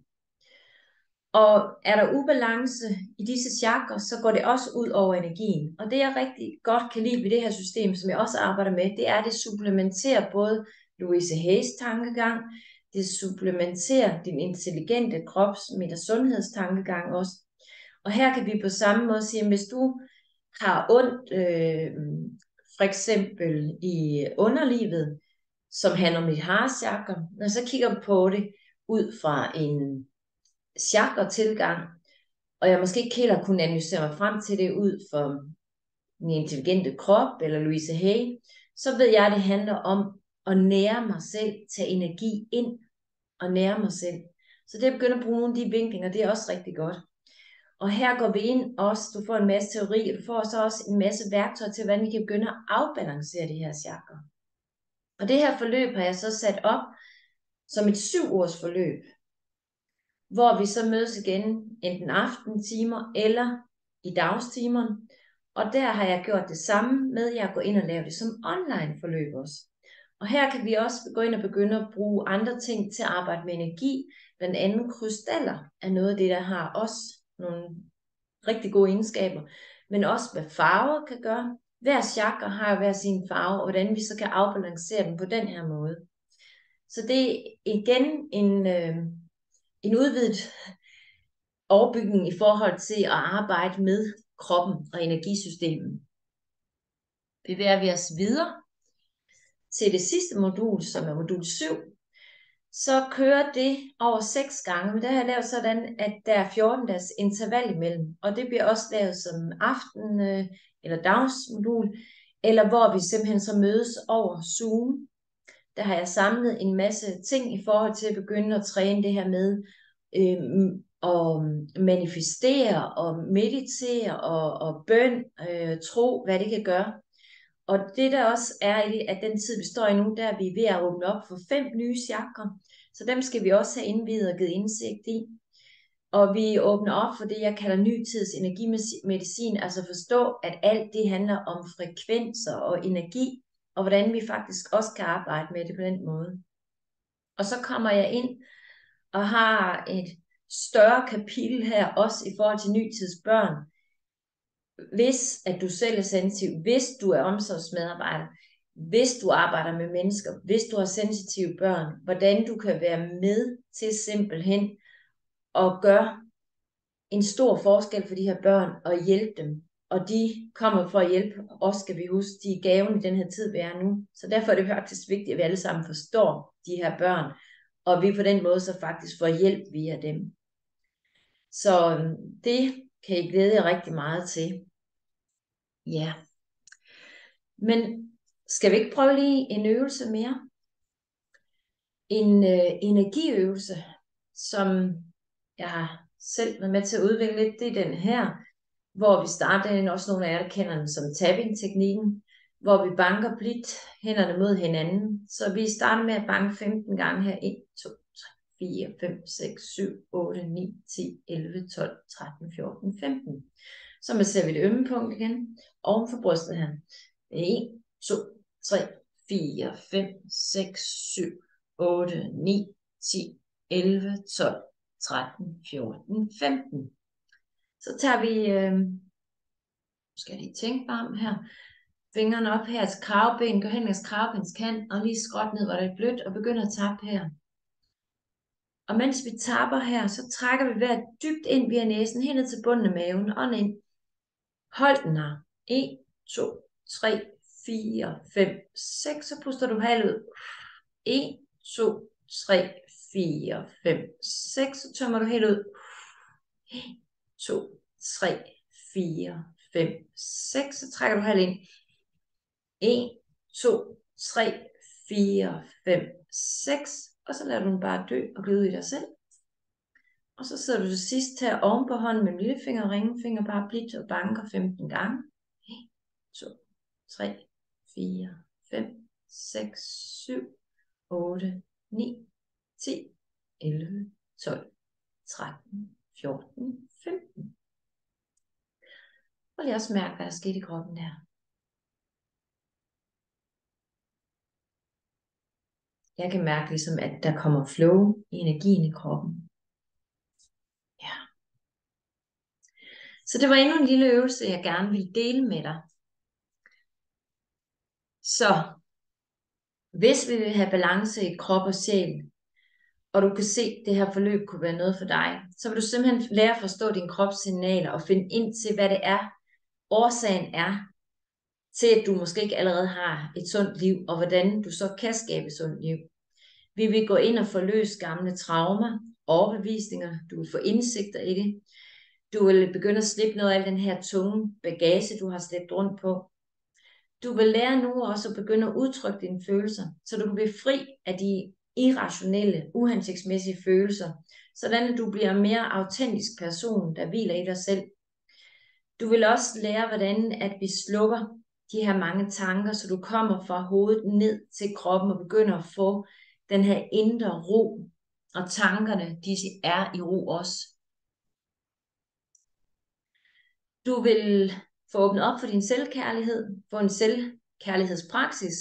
Og er der ubalance i disse chakra, så går det også ud over energien. Og det jeg rigtig godt kan lide ved det her system, som jeg også arbejder med, det er, at det supplementerer både Louise Hayes tankegang, det supplementerer din intelligente krops- og sundhedstankegang også. Og her kan vi på samme måde sige, at hvis du har ondt, for eksempel i underlivet, som handler om dit harechakra, når så kigger vi på det ud fra en chakra-tilgang, og jeg måske ikke helt kunne analysere mig frem til det ud for min intelligente krop, eller Louise Hay, så ved jeg, at det handler om at nære mig selv, tage energi ind og nære mig selv. Så det at begynde at bruge nogle af de vinklinger, det er også rigtig godt. Og her går vi ind også, du får en masse teori, og du får så også en masse værktøjer til, hvordan vi kan begynde at afbalancere de her chakra. Og det her forløb har jeg så sat op som et 7-ugers forløb, hvor vi så mødes igen enten aftentimer eller i dagstimerne. Og der har jeg gjort det samme med, at jeg går ind og laver det som online forløb også. Og her kan vi også gå ind og begynde at bruge andre ting til at arbejde med energi. Blandt andet krystaller er noget af det, der har også nogle rigtig gode egenskaber. Men også hvad farver kan gøre. Hver chakra har jo hver sin farve, og hvordan vi så kan afbalancere den på den her måde. Så det er igen en udvidet overbygning i forhold til at arbejde med kroppen og energisystemet. Bevæger vi os videre til det sidste modul, som er modul 7, så kører det over 6 gange, men der har jeg lavet sådan, at der er 14 dages interval imellem, og det bliver også lavet som aften- eller dagsmodul, eller hvor vi simpelthen så mødes over Zoom. Der har jeg samlet en masse ting i forhold til at begynde at træne det her med og manifestere og meditere og bøn, tro, hvad det kan gøre. Og det der også er i det, at den tid vi står i nu, der er vi ved at åbne op for 5 nye chakra. Så dem skal vi også have indviet og givet indsigt i. Og vi åbner op for det, jeg kalder nytids energimedicin, altså forstå, at alt det handler om frekvenser og energi, og hvordan vi faktisk også kan arbejde med det på den måde. Og så kommer jeg ind og har et større kapitel her, også i forhold til nytidsbørn. Hvis at du selv er sensitiv, hvis du er omsorgsmedarbejder, hvis du arbejder med mennesker, hvis du har sensitive børn, hvordan du kan være med til simpelthen at gøre en stor forskel for de her børn og hjælpe dem. Og de kommer for at hjælpe os, skal vi huske, de er gaven i den her tid, vi er nu. Så derfor er det faktisk vigtigt, at vi alle sammen forstår de her børn, og vi på den måde så faktisk får hjælp via dem. Så det kan I glæde jer rigtig meget til. Ja. Men skal vi ikke prøve lige en øvelse mere? En energiøvelse, som jeg har selv været med til at udvikle lidt, det er den her, hvor vi starter, også nogle af jer, der kender den som tapping-teknikken, hvor vi banker blidt hænderne mod hinanden. Så vi starter med at banke 15 gange her. 1, 2, 3, 4, 5, 6, 7, 8, 9, 10, 11, 12, 13, 14, 15. Så masserer vi det ømme punkt igen, oven for brystet her. 1, 2, 3, 4, 5, 6, 7, 8, 9, 10, 11, 12, 13, 14, 15. Så tager vi, skal jeg lige tænke bare om her, fingrene op her til kravben, gå hen langs kravbens kant, og lige skråt ned, hvor det er blødt, og begynder at tappe her. Og mens vi tapper her, så trækker vi vejret dybt ind via næsen, helt ned til bunden af maven, og ind. Hold den her. 1, 2, 3, 4, 5, 6, så puster du halvt ud. 1, 2, 3, 4, 5, 6, så tømmer du helt ud. 1, 2, 3, 4, 5, 6, så trækker du halvt ind. 1, 2, 3, 4, 5, 6, og så lader du den bare dø og glide ud i dig selv. Og så sidder du til sidst her oven på hånden med lillefinger og ringfinger, bare blidt og banker 15 gange. 1, 2, 3, 4, 5, 6, 7, 8, 9, 10, 11, 12, 13, 14, 15. Og lige også mærke, hvad der skete i kroppen der. Jeg kan mærke ligesom, at der kommer flow i energien i kroppen. Ja. Så det var endnu en lille øvelse, jeg gerne ville dele med dig. Så hvis vi vil have balance i krop og sjæl, og du kan se, at det her forløb kunne være noget for dig, så vil du simpelthen lære at forstå dine kropssignaler og finde ind til, hvad det er, årsagen er til, at du måske ikke allerede har et sundt liv, og hvordan du så kan skabe et sundt liv. Vi vil gå ind og forløse gamle traumer, overbevisninger, du vil få indsigter i det. Du vil begynde at slippe noget af den her tunge bagage, du har slæbt rundt på. Du vil lære nu også at begynde at udtrykke dine følelser, så du kan blive fri af de irrationelle, uhensigtsmæssige følelser, sådan at du bliver en mere autentisk person, der hviler i dig selv. Du vil også lære, hvordan at vi slukker de her mange tanker, så du kommer fra hovedet ned til kroppen og begynder at få den her indre ro, og tankerne, de er i ro også. Du vil få åbnet op for din selvkærlighed, få en selvkærlighedspraksis,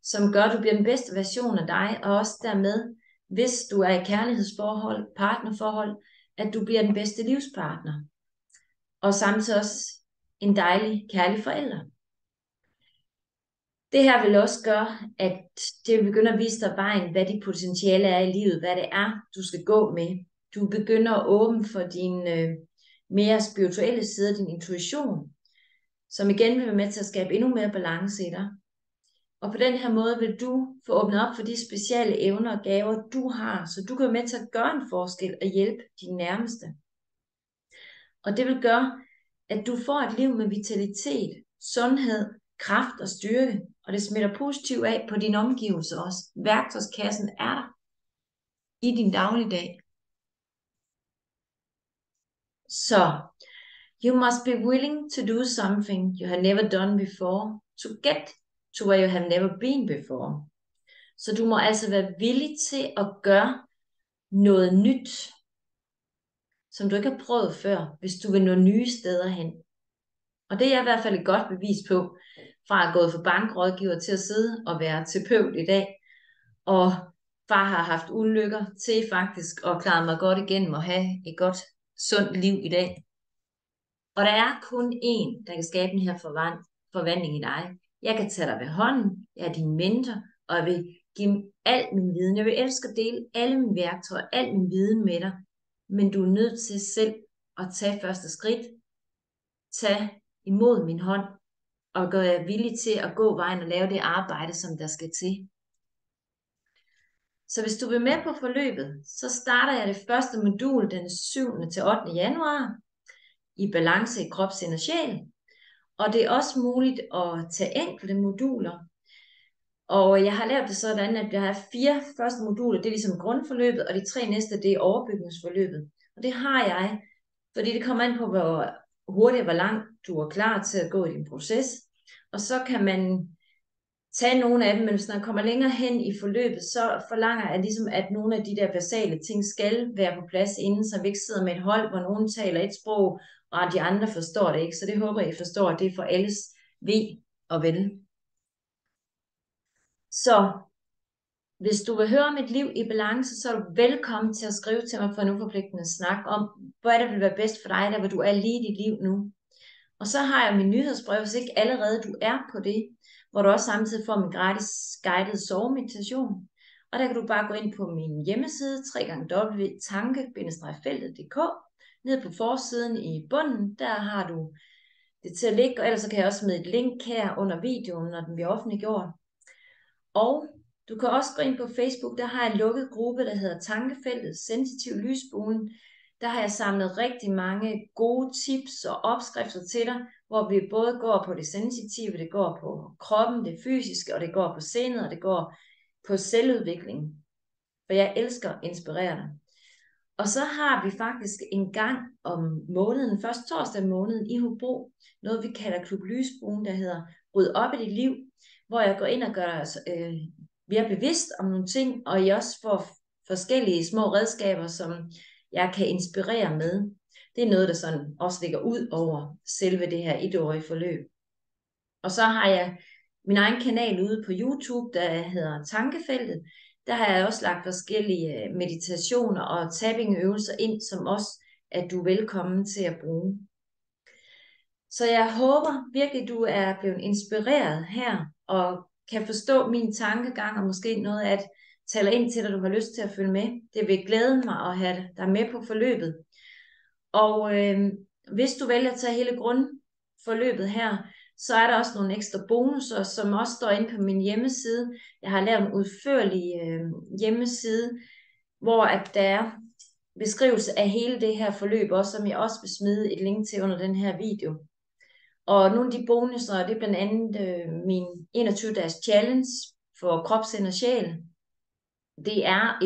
som gør, at du bliver den bedste version af dig, og også dermed, hvis du er i kærlighedsforhold, partnerforhold, at du bliver den bedste livspartner. Og samtidig også en dejlig, kærlig forælder. Det her vil også gøre, at det vil begynde at vise dig vejen, hvad dit potentiale er i livet, hvad det er, du skal gå med. Du begynder at åbne for din mere spirituelle side, din intuition, som igen vil være med til at skabe endnu mere balance i dig. Og på den her måde vil du få åbnet op for de specielle evner og gaver, du har, så du kan være med til at gøre en forskel og hjælpe dine nærmeste. Og det vil gøre, at du får et liv med vitalitet, sundhed, kraft og styrke, og det smitter positivt af på dine omgivelser også. Værktøjskassen er der i din dagligdag. Så, you must be willing to do something you have never done before to get to where you have never been before. Så du må altså være villig til at gøre noget nyt, som du ikke har prøvet før, hvis du vil nå nye steder hen. Og det er jeg i hvert fald et godt bevis på, fra at have gået fra bankrådgiver til at sidde og være terapeut i dag. Og far har haft ulykker til faktisk at klare mig godt igennem og have et godt, sundt liv i dag. Og der er kun én, der kan skabe den her forvandling i dig. Jeg kan tage dig ved hånden, jeg er din mentor, og jeg vil give al min viden. Jeg vil elske at dele alle mine værktøjer, al min viden med dig. Men du er nødt til selv at tage første skridt. Tag imod min hånd, og gør jeg villig til at gå vejen og lave det arbejde, som der skal til. Så hvis du vil med på forløbet, så starter jeg det første modul den 7. til 8. januar i balance i krop, sind og sjæl. Og det er også muligt at tage enkelte moduler. Og jeg har lavet det sådan, at jeg har 4 første moduler, det er ligesom grundforløbet, og de 3 næste, det er overbygningsforløbet. Og det har jeg, fordi det kommer an på, hvor hurtigt og hvor langt du er klar til at gå i din proces. Og så kan man tage nogle af dem, men hvis man kommer længere hen i forløbet, så forlanger jeg ligesom, at nogle af de der basale ting skal være på plads inden, så vi ikke sidder med et hold, hvor nogen taler et sprog, og de andre forstår det ikke. Så det håber jeg, I forstår, at det er for alles ve og vel. Så Hvis du vil høre om et liv i balance, så er du velkommen til at skrive til mig for en uforpligtende snak om, hvor det vil være bedst for dig, der hvor du er lige i dit liv nu. Og så har jeg min nyhedsbrev, hvis ikke allerede du er på det, hvor du også samtidig får min gratis guidede sovemeditation. Og der kan du bare gå ind på min hjemmeside, www.tanke-feltet.dk. Nede på forsiden i bunden, der har du det til at ligge, og ellers så kan jeg også smide et link her under videoen, når den bliver offentliggjort. Og du kan også gå ind på Facebook, der har jeg en lukket gruppe, der hedder Tankefeltet Sensitiv Lysbuen. Der har jeg samlet rigtig mange gode tips og opskrifter til dig, hvor vi både går på det sensitive, det går på kroppen, det fysiske, og det går på sindet, og det går på selvudvikling. For jeg elsker at inspirere dig. Og så har vi faktisk en gang om måneden, først torsdag om måneden i Hobro, noget vi kalder Klub Lysbuen, der hedder Ryd op i dit liv, hvor jeg går ind og gør os mere bevidst om nogle ting, og I også får forskellige små redskaber, som jeg kan inspirere med. Det er noget, der sådan også ligger ud over selve det her 1-årige forløb. Og så har jeg min egen kanal ude på YouTube, der hedder Tankefeltet. Der har jeg også lagt forskellige meditationer og tappingøvelser ind, som også at du er velkommen til at bruge. Så jeg håber virkelig, du er blevet inspireret her, og kan forstå min tankegang, og måske noget af det taler ind til dig, du har lyst til at følge med. Det vil glæde mig at have dig med på forløbet. Og hvis du vælger at tage hele grundforløbet her, så er der også nogle ekstra bonusser, som også står inde på min hjemmeside. Jeg har lavet en udførlig hjemmeside, hvor at der er beskrivelse af hele det her forløb, også, som jeg også vil smide et link til under den her video. Og nogle af de bonusser, det er blandt andet min 21-dages challenge for krop, sind og sjæl. Det er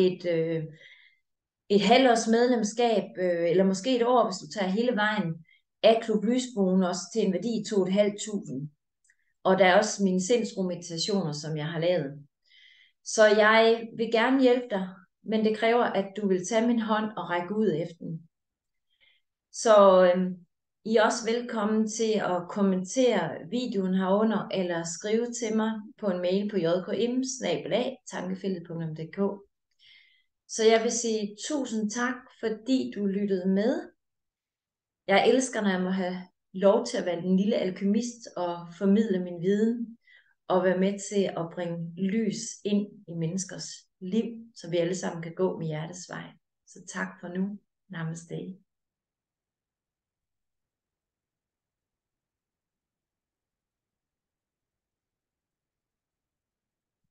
et halvårs medlemskab, eller måske et år, hvis du tager hele vejen af Klub Lysbuen, også til en værdi i 2.500. Og der er også mine sindsro-meditationer, som jeg har lavet. Så jeg vil gerne hjælpe dig, men det kræver, at du vil tage min hånd og række ud efter den. Så I er også velkommen til at kommentere videoen herunder, eller skrive til mig på en mail på jkm@tankefeltet.dk. Så jeg vil sige tusind tak, fordi du lyttede med. Jeg elsker, når jeg må have lov til at være den lille alkymist og formidle min viden, og være med til at bringe lys ind i menneskers liv, så vi alle sammen kan gå med hjertets vej. Så tak for nu. Namaste.